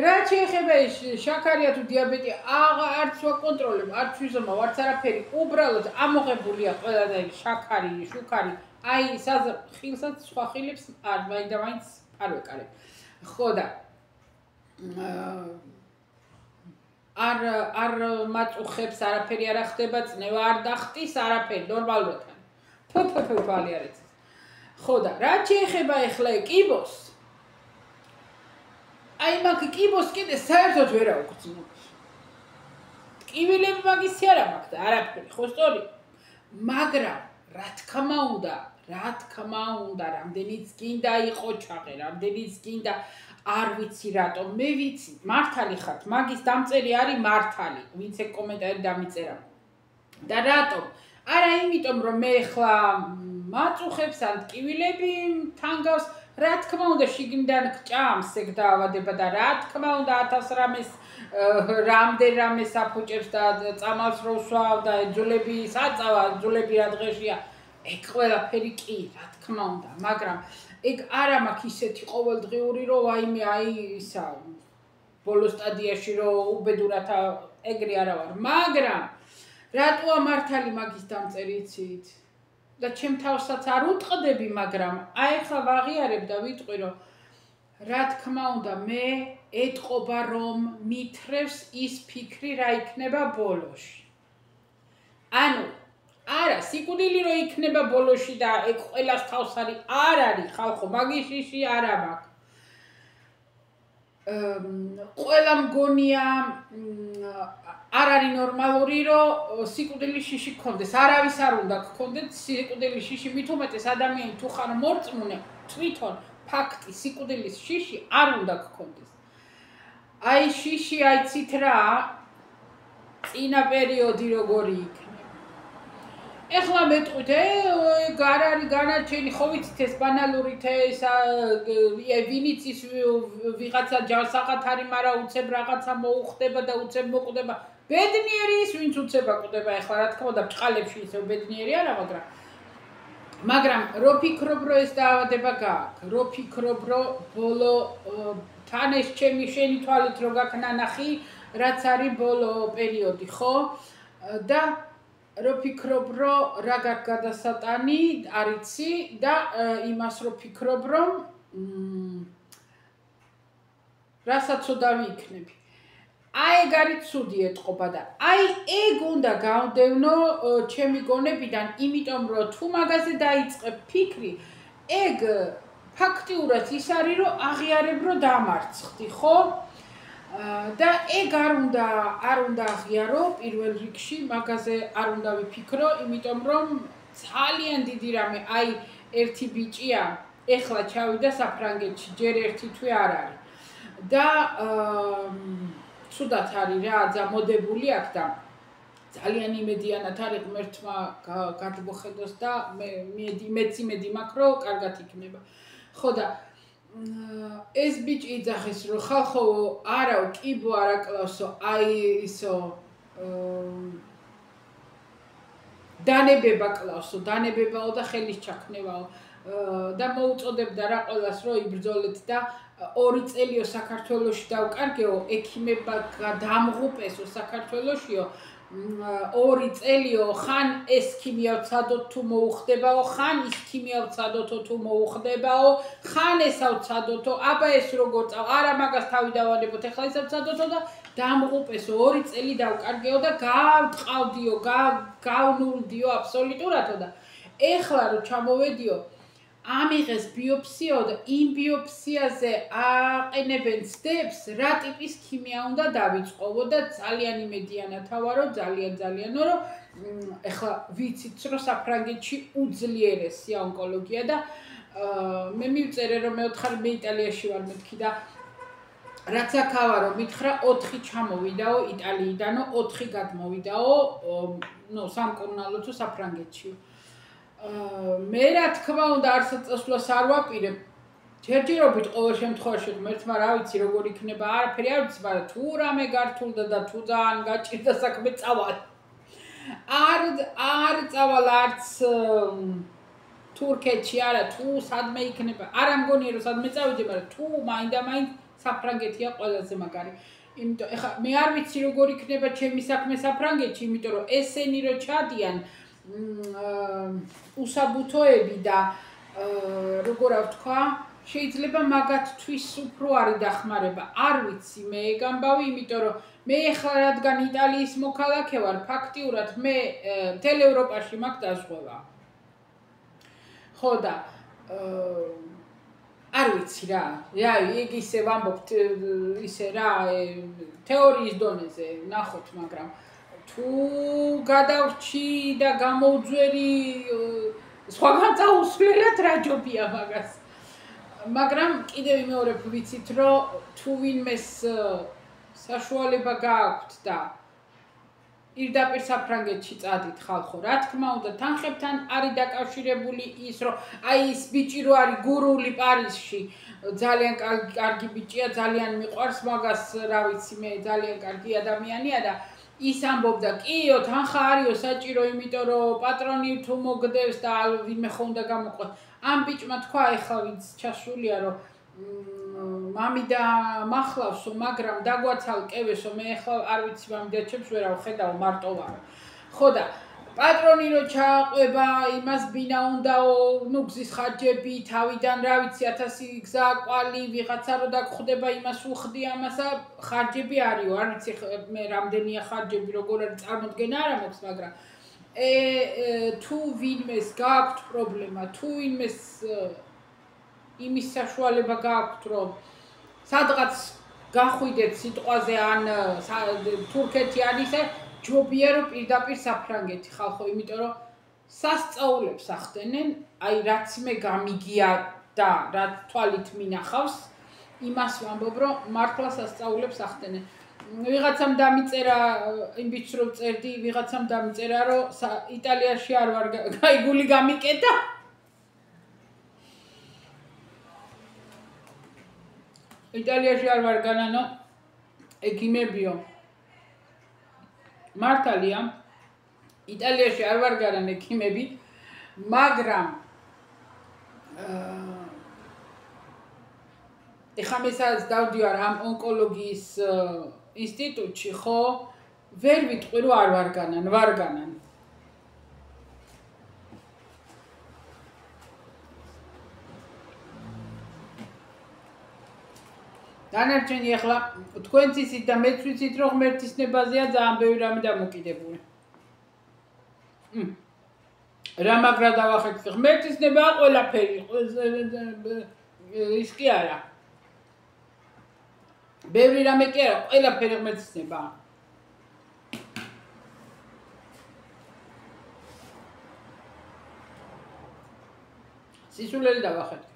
რა შეეხება ის შაქარია თუ დიაბეტი არც ვაკონტროლებ არც ვიზომავ არც არაფერი უბრალოდ ამოღებულია ყველანაირი შაქარი შუქარი აი ხილსაც სხვა ხილებს არ მაინც არ ვეკარებ ხო და არ მაწუხებს არაფერი არ ხდება წნევა არ დახტის არაფერი ნორმალურად ფუფალი არ იცის ხო და რა შეეხება ეხლა კიბოს აი მაგ კიბოს კიდე საერთოდ ვერ აუგრძნობ ტკივილები მაგისი არა მაქვს და არაფერი ხო სწორი მაგრამ რა თქმა უნდა რამდენიც გინდა იყო ჩაღე რამდენიც გინდა არ ვიცი რატომ მე ვიცი მართალი ხართ მაგის დამწერი არის მართალი ვინც ეგ კომენტარი დამიწერა და რატომ არა იმიტომ რომ მე ხლა მაწუხებს ან ტკივილები თანგავს რა თქმა უნდა შიგნიდან გჭამს ეგ დაავადება და რა თქმა უნდა 1000 რამეს რამდენიმე საფუჭებს და წამალს რო ვსვავ და ძულები საწავა ძულები რა დღეშია ეგ ყველაფერი კი რა თქმა უნდა მაგრამ ეგ არა მაქვს ისეთი ყოველდღიური რომ ვაიმე აი ისა ბოლო სტადიაში რომ უბედურად ეგრე არა ვარ, მაგრამ რატოა მართალი მაგის დამწერი იცით? და ჩემ თავსაც არ უტყდები, მაგრამ აი ხა ვაღიარებ და ვიტყვი რომ რა თქმა უნდა მე ეტყობა რომ მithრევს ის ფიქრი რა იქნება ბოლოში. ანუ არა, სიკვდილი რო იქნება ბოლოში და ეგ ყველას თავს არის, არ არის ხალხო, მაგის შიში არა მაქვს. ყველა მგონია არ არის ნორმალური რომ სიკვდილის შიში გქონდეს. არავის არ უნდა გქონდეს სიკვდილის შიში, მით უმეტეს ადამიანი თუ ხარ მორწმუნე, თვითონ ფაქტი სიკვდილის შიში არ უნდა გქონდეს. აი შიში აიცით რა წინა პერიოდი როგორი იქნება. ეხლა მეტყვით, არ არის განაჩენი, ხო ვიცით ეს ბანალური ეს ვინიც ის ვიღაცა ჯანსაღად არის, მაგრამ უცებ რაღაცა მოუხდება და უცებ მოკვდება. ბედნიერი ის, ვინც უცებ აკვდება, ეხლა რა თქმა უნდა, ბჭყალებში ისევ ბედნიერი არა, მაგრამ რო ფიქრობ, რომ ეს დაავადება გააქვს, რო ფიქრობ, რომ ბოლო თან ეს ჩემი შენი თვალით რო გაქვს ნანახი, რაც არის ბოლო პერიოდი, ხო? და რო ფიქრობ, რომ რა გაქვს გადასატანი, არ იცი და იმას რო ფიქრობ, რომ რასაც უნდა ვიქნები. აი ეგ არის ცუდი ეტყობა და აი ეგ უნდა გავდევნო ჩემი გონებიდან, იმიტომ რომ თუ მაგაზე დაიწყებ ფიქრი, ეგ ფაქტიურად ის არის, რომ აღიარებ, რომ დამარცხდი, ხო? და ეგ არ უნდა აღიარო პირველ რიგში, მაგაზე არ უნდა ვიფიქრო, იმიტომ რომ ძალიან დიდი რამე, აი ერთი ბიჭია, ეხლა ჩავიდა საფრანგეთში, ჯერ ერთი თვე არ არის. და ცუდად არის რა, ზამოდებული აქ და ძალიან იმედიანად არის ღმერთმა გადმოხედოს და მეც იმედი მაქვს, რომ კარგად იქნება. ხო და ეს ბიჭი იძახეს, რომ ხალხო არაო, კიბო არა კლავსო, აი ისო დანებება კლავსო, დანებებაო და ხელის ჩაქნევაო. და მოუწოდებდა რა ყველას, რომ იბრძოლეთ და 2 წელიო საქართველოში დავკარგეო, ექიმებმა დამღუპესო საქართველოშიო, 2 წელიო ხან ეს ქიმია ვცადოთ თუ მოუხდებაო, ხან ის ქიმია ვცადოთო თუ მოუხდებაო, ხან ესა ვცადოთო, აბა ეს როგორ წავა, არა მაგას თავი დავანებოთ, ეხლა ისა ვცადოთო და დამღუპესო, 2 წელი დავკარგეო და გავტყავდიო, გავნულდიო აბსოლუტურადო და ეხლა რო ჩამოვედიო, ამიღეს ბიოპსიაო და იმ ბიოპსიაზე აყენებენ ცდებს, რა ტიპის ქიმია უნდა დავიწყოვო და ძალიან იმედიანათა ვარო, ძალიან, რომ ეხლა ვიცით, რომ საფრანგეთში უძლიერესია ონკოლოგია და მე მივწერე, რომ მე იტალიაში ვარ მეთქი და რაც აქავარო მითხრა 4 ჩამოვიდაო იტალიიდანო, 4 გადმოვიდაო, სამკურნალო თუ საფრანგეთშიო. მე რა თქმა უნდა არცერთ წასვლას არ ვაპირებ. ჯერჯერობით ყოველ შემთხვევაში ღმერთმა რა ვიცი როგორ იქნება, არაფერი არ ვიცი, მაგრამ თუ რამე გართულდა და თუ ძალიან გაჭირდა საქმე წავალ. არ წავალ არც თურქეთში არა, თუ სადმე იქნება. არა მგონია რომ სადმე წავიდე, მაგრამ თუ მაინდა-მაინც საფრანგეთია ყველაზე მაგარი. იმიტომ ეხლა მე არ ვიცი როგორ იქნება ჩემი საქმე საფრანგეთში, იმიტომ რომ ესენი რო ჩადიან უსაბუთოები და როგორ ვთქვა, შეიძლება მაგათთვის უფრო არის დახმარება. არ ვიცი მე ეგ ამბავი, იმიტომ რომ მე ეხლა რადგან იტალიის მოქალაქე ვარ, ფაქტიურად მე მთელ ევროპაში მაქვს დაზღვევა. ხო და არ ვიცი რა, ეგ ისე ვამბობთ, ისე რა, თეორიის დონეზე ნახოთ, მაგრამ თუ გადავრჩი და გამოვძვერი სხვაგან წაუსვლელად რა ჯობია მაგას. მაგრამ კიდევ მეორე ვიცით, რომ თუ ვინმეს საშუალება გააქვთ და პირდაპირ საფრანგეთში წადით ხალხო, რა თქმა უნდა თანხებთან არის დაკავშირებული ის, რომ აი ის ბიჭი რო არის გურული პარიზში, ძალიან კარგი ბიჭია, ძალიან მიყვარს მაგას, რა ვიცი მე, ძალიან კარგი ადამიანია და ის ამბობდა, კიო, თანხა არისო საჭირო, იმიტომ რომ პატრონი თუ მოგდევს და ვინმე ხო უნდა გამოყვეს. ამ ბიჭმა თქვა, ეხლა ვინც ჩასულია, რომ მამი და მახლავსო, მაგრამ დაგვაცალკევესო, მე ახლა არ ვიცი მამი და ჩემს ვერავ ხედავ მარტო ვარ. ხო და პატრონი რო ჩააყვება, იმას ბინა უნდაო, ნუ გზის ხარჯები, თავიდან რა ვიცი 1000 გზა, ყვალი, ვიღაცა რო დაგხვდება, იმას უხდი ამასა, ხარჯები არისო, არ ვიცი მე რამდენია ხარჯები, როგორ არის წარმოდგენა არ მაქვს, მაგრამ თუ ვინმეს გააქვთ პრობლემა, თუ ვინმეს იმის საშუალება გააქვთ, რომ სადღაც გახვიდეთ სიტყვაზე ან თურქეთი ან ისე ჯობია რომ პირდაპირ საფრანგეთი ხალხო, იმიტომ რომ სასწაულებს ახდენენ, აი რაც მე გამიგია და რაც თვალით მინახავს, იმას ვამბობ, რომ მართლა სასწაულებს ახდენენ. ვიღაცამ დამიწერა იმით რომ წერდი, ვიღაცამ დამიწერა რომ იტალიაში არ ვარ გაიგული გამიკეთა. იტალიაში არ ვარ განანო, ექიმებიო. მართალია, იტალიაში არ ვარ განან ექიმები, მაგრამ ეხლა მე სადაც დავდივარ ამ ონკოლოგიის ინსტიტუტში, ხო, ვერ ვიტყვი რომ არ ვარ განან, ვარ განან. დანარჩენი ახლა თქვენც იცით და მეც ვიცით რომ ღმერთის ნებაზეა ძალიან ბევრი რამე დამოკიდებული. რა მაგრა დავახეთქი ღმერთის ნება ყველაფერი ის კი არა. ბევრი რამე კი არა, ყველაფერი ღმერთის ნება. სისულელი დავახეთქი.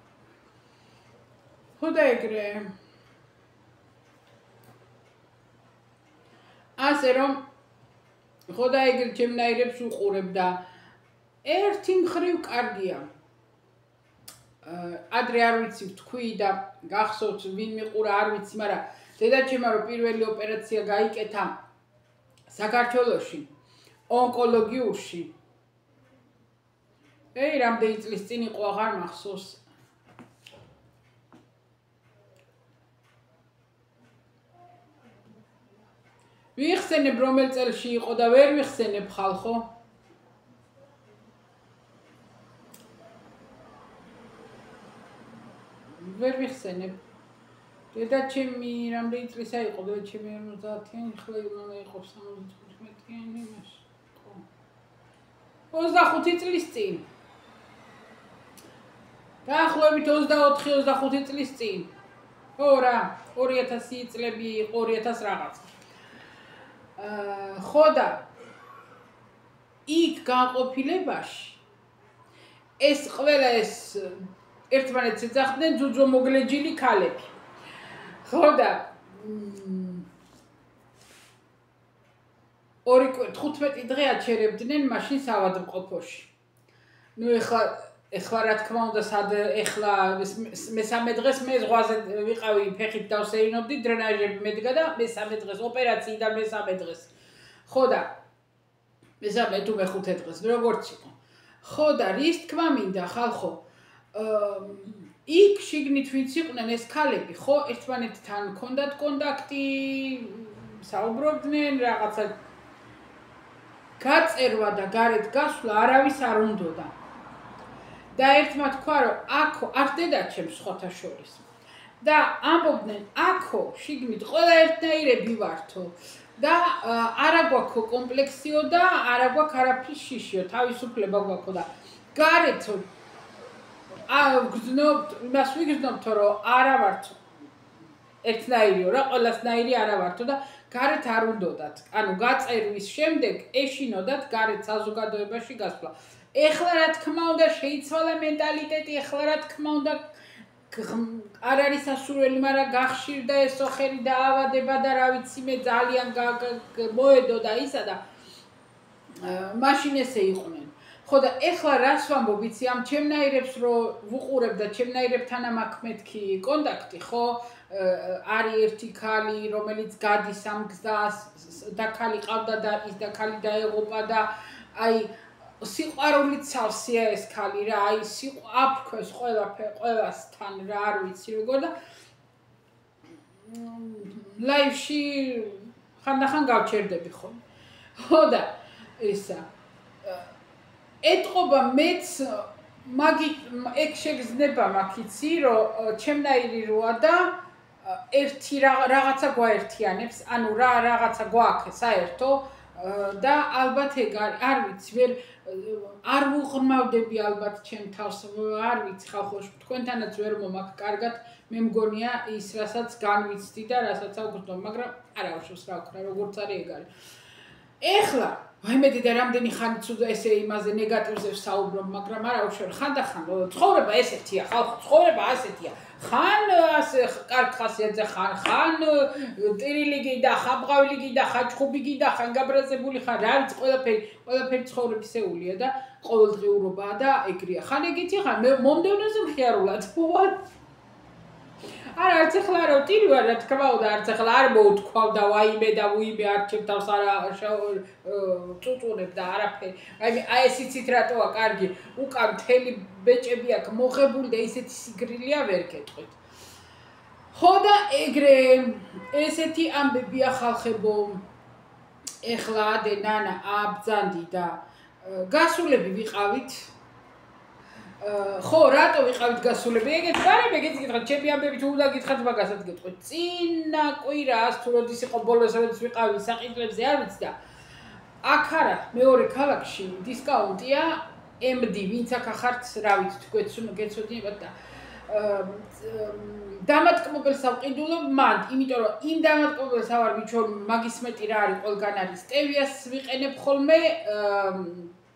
ხო და ეგრე ასე რომ ხო და ეგრე ჩემნაირებს უყურებ და ერთი მხრივ კარგია. ადრე არ ვიცი ვთქვი და გახსოვთ ვინ მიყურა არ ვიცი, მაგრამ დედაჩემმა რომ პირველი ოპერაცია გაიკეთა საქართველოში ონკოლოგიურში. რამდენი წლის წინ იყო აღარ მახსოვს. ვიხსენებ რომელ წელში იყო და ვერ ვიხსენებ ხალხო. ვერ ვიხსენებ. დედაჩემი რამდენი წლისა იყო? დედაჩემი 50-იანი, ხლა იყო 75-იანი იმას. 25 წლის წინ. დაახლოებით 24-25 წლის წინ. ხო რა, 2000 წლები იყო, 2000 რაღაც. ხო და იქ განყოფილებაში ეს ყველა ეს ერთმანეთს ეძახდნენ ძუძო მოგლეჯილი ქალები. ხო და 15 დღე აჩერებდნენ მაშინ საავადმყოფოში. ნუ ეხლა რა თქმა უნდა ეხლა მესამე დღეს მე ზღვაზე ვიყავი, ფეხით დავსეირნობდი, დრენაჟები მედგა და მესამე დღეს ოპერაციიდან მესამე დღეს. ხო და მესამე თუ მეხუთე დღეს როგორც იყო. ხო და რის თქმა მინდა ხალხო, იქ შიგნით ვინც იყვნენ ეს ქალები, ხო, ერთმანეთთან ჰქონდათ კონტაქტი, საუბრობდნენ რაღაცა გაწერვა და გარეთ გასვლა არავის არ უნდოდა. და ერთმა თქვა რომ აქო არ დედაჩემს სხვათა შორის. და ამბობდნენ აქო შიგნით ყველა ერთნაირები ვართო და არა გვაქვს კომპლექსიო და არა გვაქვს არაფრის შიშიო, თავისუფლება გვაქვს და გარეთ გზნობთ, იმას ვიგზნობთ რომ არა ვართ ერთნაირიო რა, ყველასნაირი არა ვართო და გარეთ არ უნდოდათ. ანუ გაწერვის შემდეგ ეშინოდათ გარეთ საზოგადოებაში გასვლა. ეხლა რა თქმა უნდა შეიცვალა მენტალიტეტი, ეხლა რა თქმა უნდა არ არის სასურველი, მაგრამ გახშირდა ეს სოხერი და ავადება და რა ვიცი მე ძალიან მოედო და ისა და მაშინ ესე იყვნენ. ხო და ეხლა რას ვამბობ, იცი ამ ჩემნაირებს რო ვუყურებ და ჩემნაირებთან მაქვს მეთქი კონტაქტი, ხო? არის ერთი ქალი, რომელიც გადის ამ გზას და ქალი ყავდა და ის და ქალი დაეღუპა და აი სიყვარულით სავსეა ეს ქალი რა, აი აფრქვეს ყველასთან რა არ ვიცი როგორ და ლაივში ხანდახან გავჩერდები ხომ. ხო და ისა ეთყობა მეც ეგ შეგრძნება მაგიცი რომ ჩემნაირი როა და ერთი რაღაცა გვაერთიანებს, ანუ რაღაცა გვაქვს საერთო და ალბათ ეგ არ ვიცი, არ ვუღრმავდები ალბათ ჩემ თავს, არ ვიცი ხალხოში, თქვენთანაც ვერ მომაქვს კარგად, მე მგონია ის რასაც განვიცდი და რასაც აღვნიშნო, მაგრამ არა უშავს რა ვქნა, როგორც არის ეგ არის. ეხლა ვაიმედი და რამდენი ხანით უძა ესე იმაზე ნეგატივზე ვსაუბრობ, მაგრამ არა უშავ ხანდახან ცხოვრება ესეთია, ხალხო, ცხოვრება ასეთია. ხან ასე კარგ ხასიათზე ხან ტირილი გიდა, ხაბღავილი გიდა, ხაჭხუბი გიდა, ხან გაბრაზებული ხან, რა ვიცი, ყველაფერი ცხოვრებისეულია და ყოველდღიურობაა და ეგრეა. ხან ეგეთი ხან მომდევნოზე მხიარულად. არა, არც ახლა რა ტირი ვარ, რა თქმა უნდა, არც ახლა არ მოუთქვავ და ვაიმე და ვუიმე არჩევ თავს არა წუწუნებ და არაფერი. აი ეს იცით რატოა კარგი, უკან მთელი ბეჭები აქვს მოღებული და ისეთი სიგრილია ვერ გეტყვით. ხო და ეგრე ესეთი ამბებია ხალხებო. ეხლა ადე ნანა აბძანდი და გასულები ვიყავით. ხო, რატო ვიყავით გასულები? ეგეც არა, ეგეც გითხრათ, ჩემი ამბები თუ უნდა გითხრათ, მაგასაც გეტყვით. წინა კვირას თუ როდის იყო ბოლოს როდის ვიყავი საყიდლებზე, არ ვიცი და აქ არა, მეორე ქალაქში დისკაუნტია MD, ვინც აქ ახართ, რა ვიცი, თუ გეცოდინებათ და დამატკმობელს ავყიდულობ მანდ, იმიტომ რომ იმ დამატკმობელს ავარ ვიჩვენ, მაგის მეტი რა არის, ყველგან არის. სტევიას ვიყენებ ხოლმე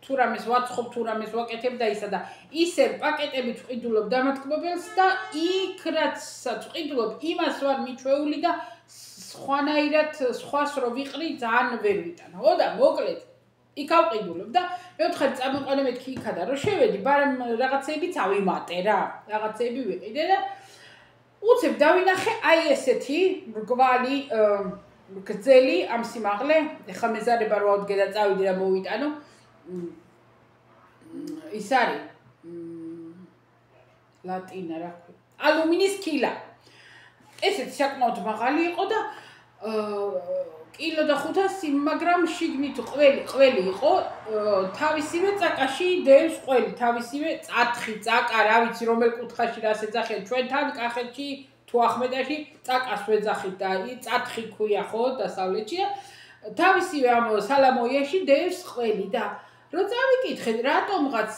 თუ რამეს ვაცხობ, თუ რამეს ვაკეთებ და ისა და ისე პაკეტებით ვყიდულობ დამატკმობელს და იქ რაცაც ვყიდულობ, იმას ვარ მიჩვეული და სხვანაირად სხვას რო ვიყრი ძალიან ვერ ვიტან. ხო და მოკლედ იქ ავყიდულობ და მეოთხედ წამოყალე მეთქი იქადა რომ შევედი, მაგრამ რაღაცეებიც ავიმატე რა. რაღაცეები ვიყიდე და უცებ დავინახე აი ესეთი მრგვალი გრძელი ამ სიმაღლე, ეხლა მეზარება რო ავდგე და წავიდე და მოვიტანო. ის არის ლატინა რა ქვია. ალუმინის კილა. ესეც საკმაოდ მაღალი იყო და კილო და 500, მაგრამ შიგნით ყველი იყო თავისივე წაკაში დევს ყველი, თავისივე წათხი, წაკა, რა ვიცი რომელ კუთხაში რას ეძახიან ჩვენთან კახეთში თუ ახმედაში წაკას ვეძახით და წათხი ქვია ხო დასავლეთში და თავისივე ამ სალამოიაში დევს ყველი და რო წავიკითხე რატომღაც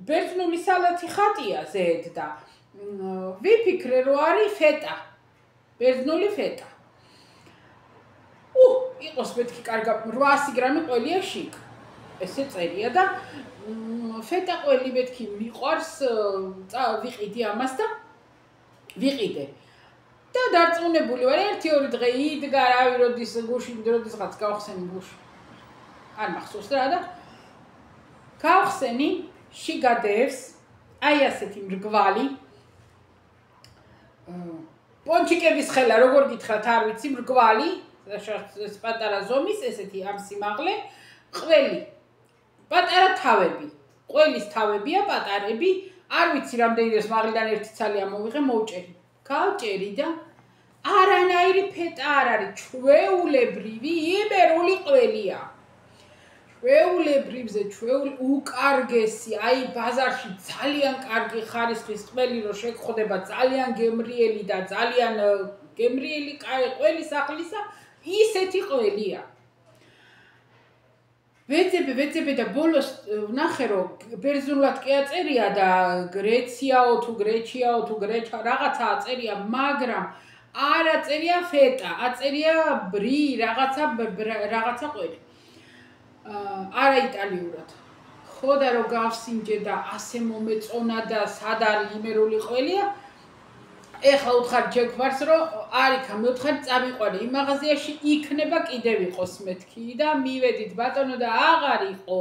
ბერძნული სალათი ხატია ზედ და ვიფიქრე რომ არის ფეტა ბერძნული ფეტა იყოს მეთქი კარგა 800 გრამი ყველია შიგ ესე წერია და ფეტა ყველი მეთქი მიყვარს ვიყიდი ამას და ვიყიდე და დარწმუნებული ვარ 1-2 დღე იდგა რავი როდის გუში როდისღაც გავხსენი გუში არ მახსოვს რა და გავხსენი შიგადევს აი ასეთი მრგვალი პონჩიკების ხელა როგორ გითხრათ არ ვიცი მრგვალი ეს პატარა ზომის ესეთი ამ სიმაღლე ყველი პატარა თავები ყველის თავებია პატარები არ ვიცი რამდენიდეს მაღლიდან ერთი ცალი ამოვიღე მოვჭერი გავჭერი და არანაირი ფეტა არ არის ჩვეულებრივი იბერული ყველია ჩვეულებრივზე ჩვეული უკარგესი აი ბაზარში ძალიან კარგი ხარისხის ყველი რო შეგხვდება ძალიან გემრიელი და ძალიან გემრიელი ყველი სახლისა ისეთი ყველია ვეძებე და ბოლოს ვნახე რომ ბერძნულად კი აწერია და გრეციაო თუ გრეჩიაო თუ გრეჩა რაღაცა აწერია მაგრამ არ აწერია ფეტა აწერია ბრი რაღაცა ყველი არა იტალიურად ხო და რომ გავსინჯე და ასე მომეწონა და სად არის იმერული ყველია ეხლა უთხარ ჯექვარს რომ არიქა მეუთხარ წამიყვანე იმ მაღაზიაში იქნება კიდევ იყოს მეთქი და მივედით ბატონო და აღარ იყო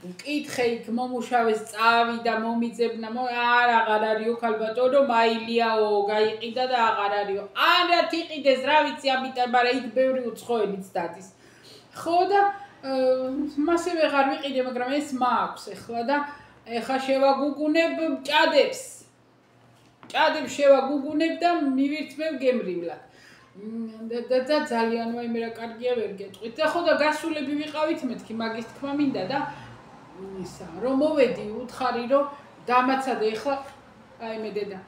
მკითხე იქ მომუშავეს წავიდა მომიძებნა აღარ არისო ქალბატონო მაილიაო გაიყიდა და აღარ არისო არათ იყიდეს რა ვიცი ამიტომ მაგრამ იქ ბევრი უცხოელიც დადის ხო და მასე ვეღარ ვიყიდე მაგრამ ეს მაქვს ეხლა და ეხა შევაგუგუნებ ჭადებს ჭადებ შევაგუგუნებ და მივირთმევ გემრივლად. და ძალიან ვაიმე რა კარგია ვერ გეტყვით. და ხო და გასულები ვიყავით მეთქი მაგის თქმა მინდა და ისა რომ მოვედი უთხარი რომ დამაცადე ეხლა აი მე დედა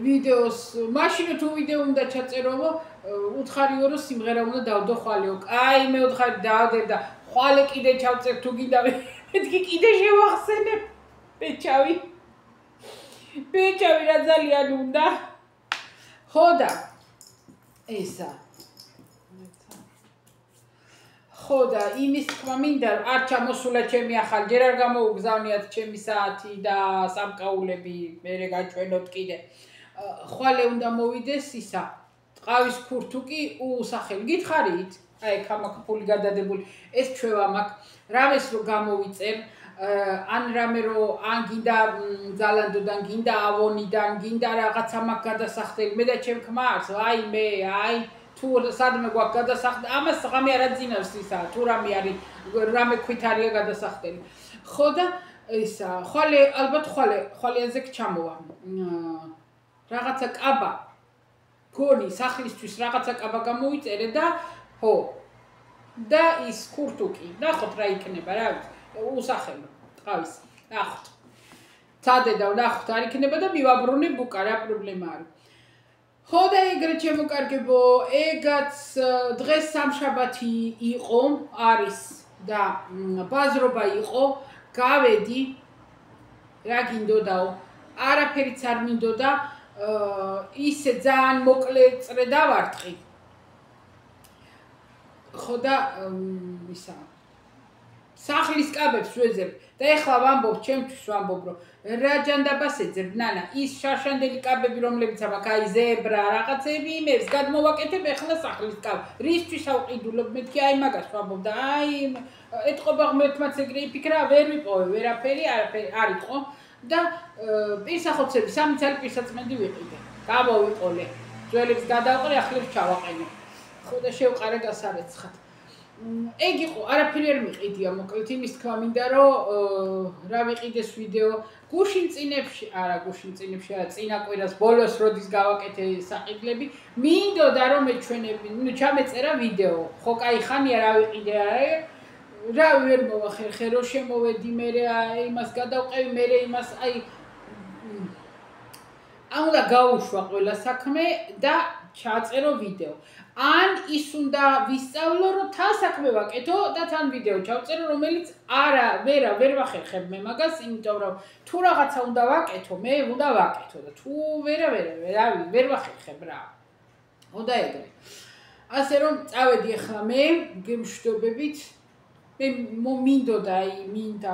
ვიდეოს მაშინ თუ ვიდეო უნდა ჩაწერო უთხარიო რომ სიმღერა უნდა დავდო ხვალეო. აი მე უთხარი დავდებ და ხვალე კიდე ჩავწერ თუ გინდა მეთქი კიდე შევახსენებ. ბეჭავი რა ძალიან უნდა. ხო და ესა ხო და იმის თქმა მინდა არ ჩამოსულა ჩემი ახალ ჯერ არ გამოუგზავნიათ ჩემი საათი და სამკაულები მერე გაჩვენოთ კიდე ხვალე უნდა მოვიდეს ისა ტყავის ქურთუკი უსახელი გითხარით აი ხამაკ ფული გადადებული ეს ჩვევა მაქვს რამეს რო გამოვიწერ ან რამე რო ან გინდა ზალანდოდან გინდა ავონიდან გინდა რაღაცა მაქვს გადასახდელი მე და ჩემ ქმარს აი მე აი თუ სადმე გვაქვს გადასახდელი ამას ღამე არ აძინავს ისა თუ რამე არის რამე ქვით არის გადასახდელი ხო და ისა ხვალე ალბათ ხვალეზე ჩამოვა რაღაცა კაბა გონი სახლისთვის რაღაცა კაბა გამოვიწერე და ხო და ის ქურთუკი ნახოთ რა იქნება რა უსახელო ტყავის ნახოთ წადე და ნახოთ არ იქნება და მივაბრუნე ბუკა რა პრობლემა არის ხო და ეგრე შემოკარგებო ეგაც დღეს სამშაბათი იყო არის და ბაზრობა იყო გავედი რა გინდოდაო არაფერიც არ მინდოდა ისე ძალიან მოკლე წრე დავარტყი ხო და ისა სახლის კაბებს ვეძებ და ეხლა ვამბობ ჩემთვის ვამბობ რომ რა ჯანდაბას ეძებ ნანა ის შარშანდელი კაბები რომლებიც აქვს აი ზებრა რაღაცები იმებს გადმოვაკეთებ ეხლა სახლის კაბ რისთვის ავყიდულობ მეთქი აი მაგას ვამბობ და აი ეთყობა ღმერთმაც ეგრე იფიქრა ვერ ვიპოვე ვერაფერი არ იყო და პირსახოცები 3 წელი პირსაწმენდი ვიყიდე გამოვიყოლე ძველებს გადავყრე ახლებს ჩავაყენე ხო და შევყარე გასარეცხად ეგ იყო არაფერი არ მიყიდია მოკლედ იმის თქმა მინდა რომ რა ვიყიდეს ვიდეო გუშინ წინებში არა წინა კვირას ბოლოს როდის გავაკეთე საყიდლები მინდოდა რომ მეჩვენები ნუ ჩამეწერა ვიდეო ხო კაი ხანია რა ვიყიდე რა ვერ მოვახერხე რომ შემოვედი მე იმას გადავყევი მე იმას აი უნდა გაუშვა ყველა საქმე და ჩაწერო ვიდეო ან ის უნდა ვისწავლო რომ თან საქმე ვაკეთო და თან ვიდეო ჩავწერო რომელიც ვერ ვახერხებ მე მაგას იმიტომ რომ თუ რაღაცა უნდა ვაკეთო მე უნდა ვაკეთო და თუ ვერ ვახერხებ რა უნდა ეგრე ასე რომ წავედი ახლა მე გემშვიდობებით მე მინდოდა აი მინდა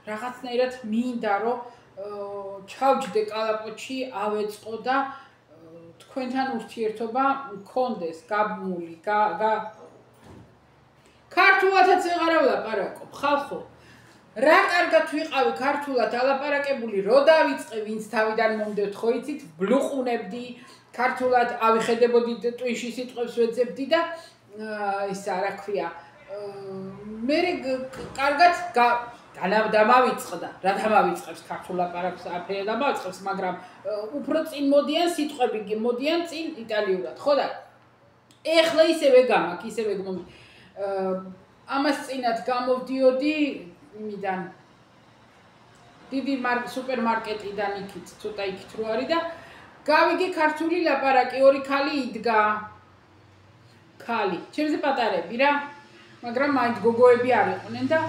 რაღაცნაირად მინდა რომ ჩავჯდე კალაპოტში ავეწყო და თქვენთან ურთიერთობა მქონდეს გაბმული ქართულადაც ვეღარ ვლაპარაკობ ხალხო რა კარგად ვიყავი ქართულად ალაპარაკებული რო დავიწყე ვინც თავიდან მომდევთ ხო იცით ბლუყუნებდი ქართულად ავიხედებოდი ტვიში სიტყვებს ვეძებდი და ისა რა ქვია მე კარგად დამავიწყდა რა დამავიწყებს ქართულ ლაპარაკს აფერა დამავიწყებს მაგრამ უფრო წინ მოდიან სიტყვები მოდიან წინ იტალიურად ხო და ეხლა ისევე გამაქვს ისევე ამას წინათ გამოვდიოდი იმიდან დიდი სუპერმარკეტიდან იქით ცოტა იქით რო არის და გავიგე ქართული ლაპარაკი ორი ქალი იდგა ქალი ჩემზე პატარები რა მაგრამ მაინც გოგოები არ იყვნენ და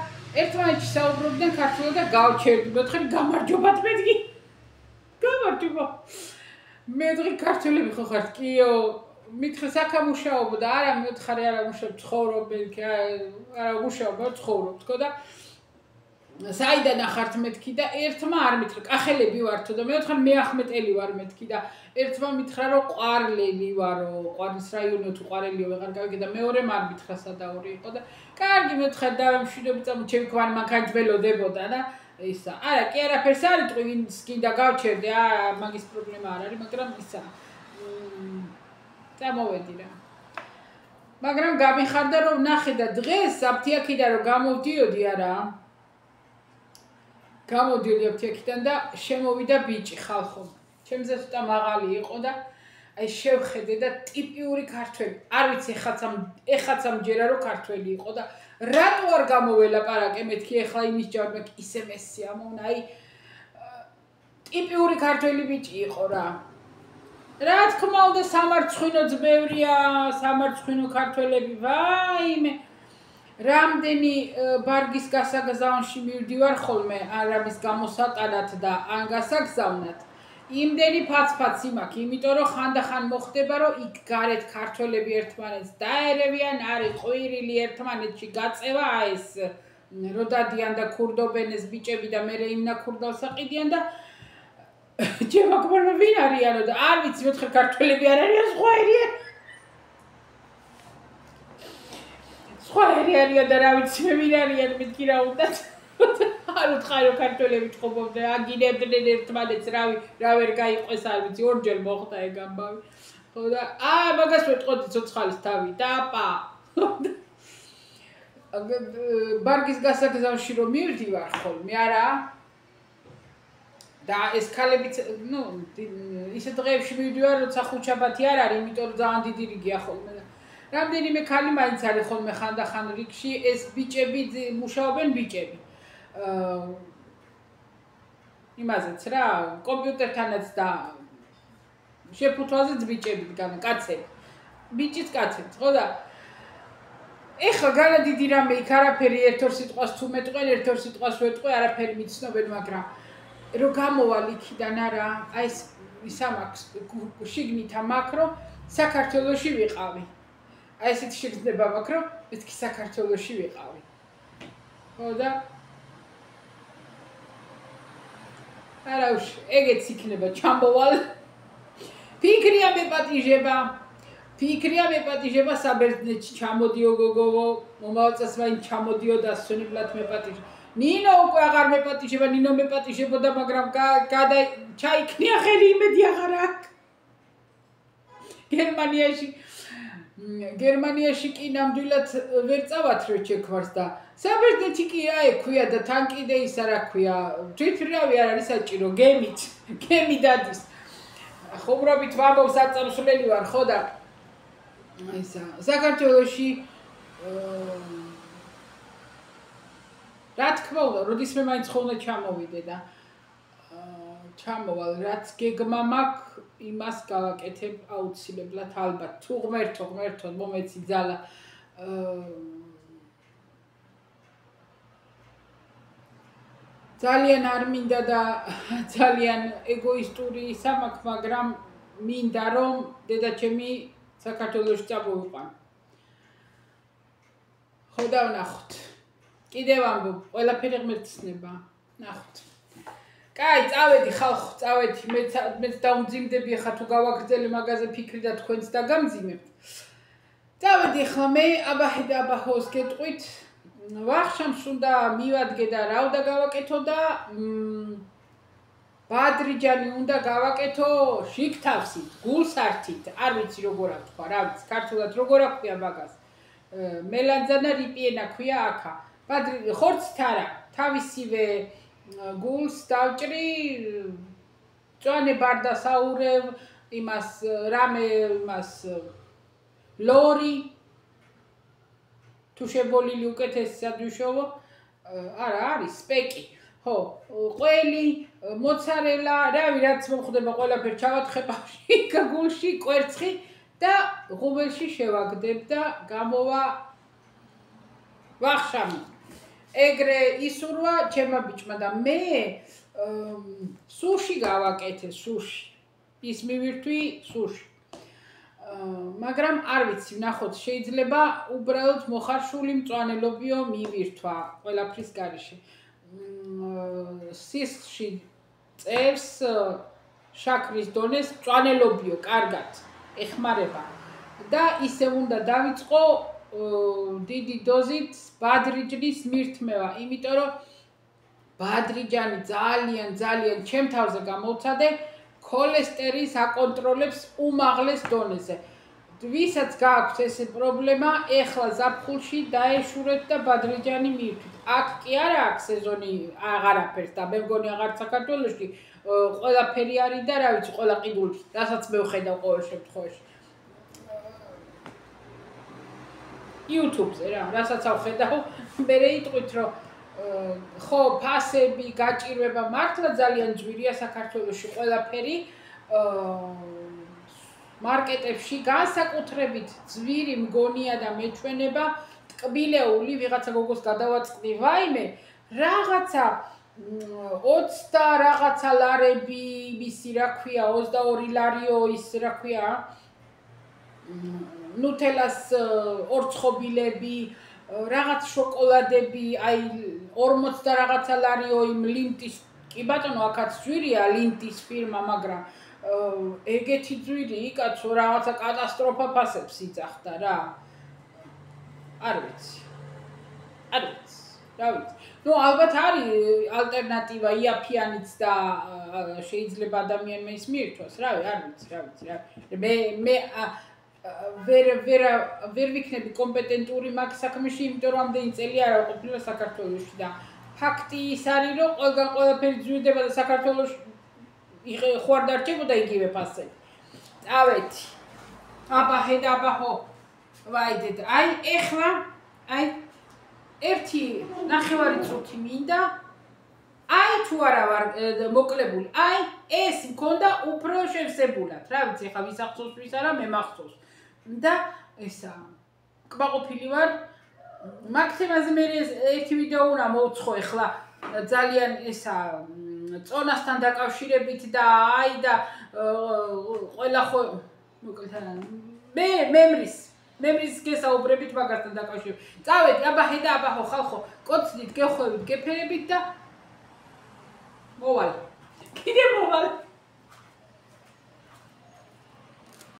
ერთმანეთში საუბრობდნენ ქართულად და გავჩერდი მეთქი გამარჯობათ მეთქი გამარჯობა მეთქი ქართულები ხო ხართ კიო მითხრა საკამუშაობო და არა მეთქარი არა მუშაობ ცხოვრობ არა მუშაობ ცხოვრობ თქო და საიდან ახართ მეთქი და ერთმა არ მითხრა კახელები ვართო და მე მეთქარ მე ახმეტელი ვარ მეთქი და ერთმა მითხრა რომ ყვარლელი ვარო ყვარლის რაიონო თუ ყვარელიო ვეღარ გავიგე და მეორემ არ მითხრა სადაური იყო და კარგი მეთქარ დავემშვიდობი წამო ჩემი კვარი მანქანა ძველოდებოდა და ისა არა კი არაფერს არ იტყვი ვინც გინდა გავჩერდე მაგის პრობლემა არ არის მაგრამ ისა წამოვედი რა მაგრამ გამიხარდა რომ ნახე და დღეს აფთიაქიდან რომ გამოვდიოდი არა გამოდიოდი აფთიაქიდან და შემოვიდა ბიჭი ხალხო ჩემზე ცოტა მაღალი იყო და აი შევხედე და ტიპიური ქართველი. არ ვიცი ეხაც ამჯერა რომ ქართველი იყო და რატო არ გამოველაპარაკე მეთქი ახლა იმის ჯარმა ისე მესია მომნა აი ტიპიური ქართველი ბიჭი იყო რა. რა თქმა უნდა სამარცხვინოც ბევრია, სამარცხვინო ქართველები, ვაიმე. რამდენი ბარგის გასაგზავნში მივდივარ ხოლმე არამის გამოსატანად და ან გასაგზავნად. იმდენი ფაცფაცი მაქვს, იმიტომ რომ ხანდახან მოხდება, რომ იქ გარეთ ქართველები ერთმანეთს დაერევიან, არის ყვირილი ერთმანეთში გაწევა, ეს რო დადიან და ქურდობენ ეს ბიჭები და მე იმნა ქურდალს აყიდიან და ჩემო გმირმა ვინ არიანო და არ ვიცი მეთხე ქართველები არ არიან სხვა ერიან. სხვა ერიან და რა ვიცი მე ვინ არიან მეთქი რა უნდათ. არ უთხარო ქართველები ჭყობობდნენ, აგინებდნენ ერთმანეთს, რა ვერ გაიყვეს, არ ვიცი, ორჯერ მოხდა ეგ ამბავი. ხო და მაგას ვეთყოდი ცოცხალის თავი, დაპა. ბარგის გასაგზავნში რომ მივდივარ ხოლმე, არა? და ეს ქალებიც, ისე დღეებში მივდივარ, როცა ხუთშაბათი არ არის, იმიტომ რომ ძალიან დიდი რიგია ხოლმე. რამდენიმე ქალი მაინც არის ხოლმე ხანდახან რიგში, ეს ბიჭები მუშაობენ ბიჭები. იმაზეც რა, კომპიუტერთანაც და შეფუთვაზეც ბიჭები დგან, კაცები. ბიჭიც კაციც, ხო და ეხლა განა დიდი რამე იქ არაფერი ერთ-ორ სიტყვას თუ მეტყვენ, ერთ-ორ სიტყვას ვეტყვი, არაფერი მიცნობენ, მაგრამ რო გამოვალ იქიდან არა, აი ის ამაქვს შიგნით ამაქვს, რომ საქართველოში ვიყავი. აი ესეთი შეგრძნება მაქვს, რომ მეთქი საქართველოში ვიყავი. ხო და არაუშ, ეგეც იქნება ჩამოვალ. ფიქრია მეპატიჟება საბერძნეთში ჩამოდიო გოგოვო, მომავალ წელს მაინც ჩამოდიოდა სუნებლად მეპატიჟება. ნინო უკვე აღარ მეპატიჟება, ნინო მეპატიჟებოდა, მაგრამ ჩაიქნია ხელი იმედი აღარ აქვს. გერმანიაში კი ნამდვილად ვერ წავათ რო ჩექვარს და საბერძნეთი კი რა ექვია და თან კიდე ისა რა ქვია, თვითმფრინავი არ არის საჭირო, გემი დადის. ხუმრობით ვამბობს აწამსვლელი ვარ, ხო და ისა საქართველოში რა თქმა უნდა, როდისმე მაინც ხოლმე ჩამოვიდე და ჩამოვალ, რაც გეგმა მაქვს, იმას გავაკეთებ აუცილებლად ალბათ. თუ ღმერთო მომეცი ძალა ძალიან არ მინდა და ძალიან ეგოისტური ისა მაქვს, მაგრამ მინდა რომ დედაჩემი საქართველოში წამოვიყვანო. ხო და ვნახოთ. კიდევ ამბობ, ყველაფერი ღმერთსნება. ნახოთ. კაი, წავედი ხალხო, წავედი. მეც დაუმძიმდები ახლა თუ გავაგრძელე მაგაზე ფიქრი და თქვენც დაგამძიმებთ. წავედი ახლა მე აბაჰე და აბაჰოს გეტყვით. ვახშამს უნდა მივადგე და რა უნდა გავაკეთო და ბადრიჯანი უნდა გავაკეთო შიგთავსით, გულსართით, არ ვიცი როგორ აქვს, რა ვიცი, ქართულად როგორ აქვია მაგას. მელანძანა რიპიენა ქვია აქა. ხორცთ არა, თავისივე გულს დავჭრი, წვანე ბარდასაურევ, იმას ლორი თუ შებოლილი უკეთესი სადუშოვო, არა არის სპეკი, ხო, ყველი, მოცარელა, რავი რაც მომხდება ყველაფერი ჩავათხება გულში, კვერცხი და ღუმელში შევაგდებ და გამოვა ვახშამი. ეგრე ისურვა ჩემმა ბიჭმა და მე სუში გავაკეთე, სუში. ის მივირთვი სუში. მაგრამ არ ვიცი, ნახოთ, შეიძლება უბრალოდ მოხარშული მწვანელობიო მივირთვა ყველაფრის გარეშე. სისხლში წერს შაქრის დონეს მწვანელობიო, კარგად ეხმარება და ისე უნდა დავიწყო დიდი დოზით ბადრიჯნის მირთმევა, იმიტომ რომ ბადრიჯანი ძალიან ჩემ თავზე გამოვცადე ქოლესტერინს აკონტროლებს უმაღლეს დონეზე. ვისაც გააქვთ ეს პრობლემა, ეხლა ზაფხულში დაეშურეთ და ბადრიჯანი მივთვით. აქ კი არა აქვს სეზონი აღარაფერს და მე მგონი აღარ საქართველოში ყველაფერი არის და რა ვიცი ყველა ყიდულში რასაც მე ვხედავ ყოველ შემთხვევაში YouTube-ზე რა რასაც ავხედავ მე იტყვით რომ ხო ფასები გაჭირვება მართლა ძალიან ძვირია საქართველოში ყველაფერი მარკეტებში განსაკუთრებით ძვირი მგონია და მეჩვენება ტკბილეული ვიღაცა გოგოს გადავაწყდი ვაიმე რაღაცა 20 და რაღაცა ლარები მისი რა ქვია 22 ლარიო ის რა ქვია ნუტელას ორცხობილები რაღაც შოკოლადები აი 40 და რაღაცა ლარიო იმ ლინტის კი ბატონო აქაც ძვირია ლინტის ფირმა მაგრამ ეგეთი ძვირი კაცო რაღაცა კატასტროფა ფასებს იწახდა რა არ ვიცი რა ვიცი ნუ ალბათ არის ალტერნატივა იაფიანიც და შეიძლება ადამიანმა ის მიირთვას რა ვიცი მე ვერ ვიქნები კომპეტენტური მაგ საქმეში იმიტომ რომ ამდენი წელი არ ვყოფილა საქართველოში და ფაქტი ის არის რომ ყველგან ყველაფერი ძვირდება და საქართველოში ხوار დარჩებოდა იგივე ფასები. წავედი. აბა ხო. ვაიდეთ. აი ეხლა აი ერთი ნახევარი წუთი მინდა. აი თუ არა ვარ მოკლებული. აი ეს მქონდა უფრო შევსებულად. რა ვიცი ხა ვის ახსოვს ვის არა მე მახსოვს. და ესა კბაყოფილი ვარ. მაქსიმაზე მე ერთი ვიდეო უნდა მოვცხო ეხლა ძალიან ესა წონასთან დაკავშირებით და აი და ყველა ხო მე მემრის გესაუბრებით მაგასთან დაკავშირებით. წავედი, აბა ხო ხალხო, კოცნით, გეხვევით, გეფერებით და მოვალ. კიდე მოვალ.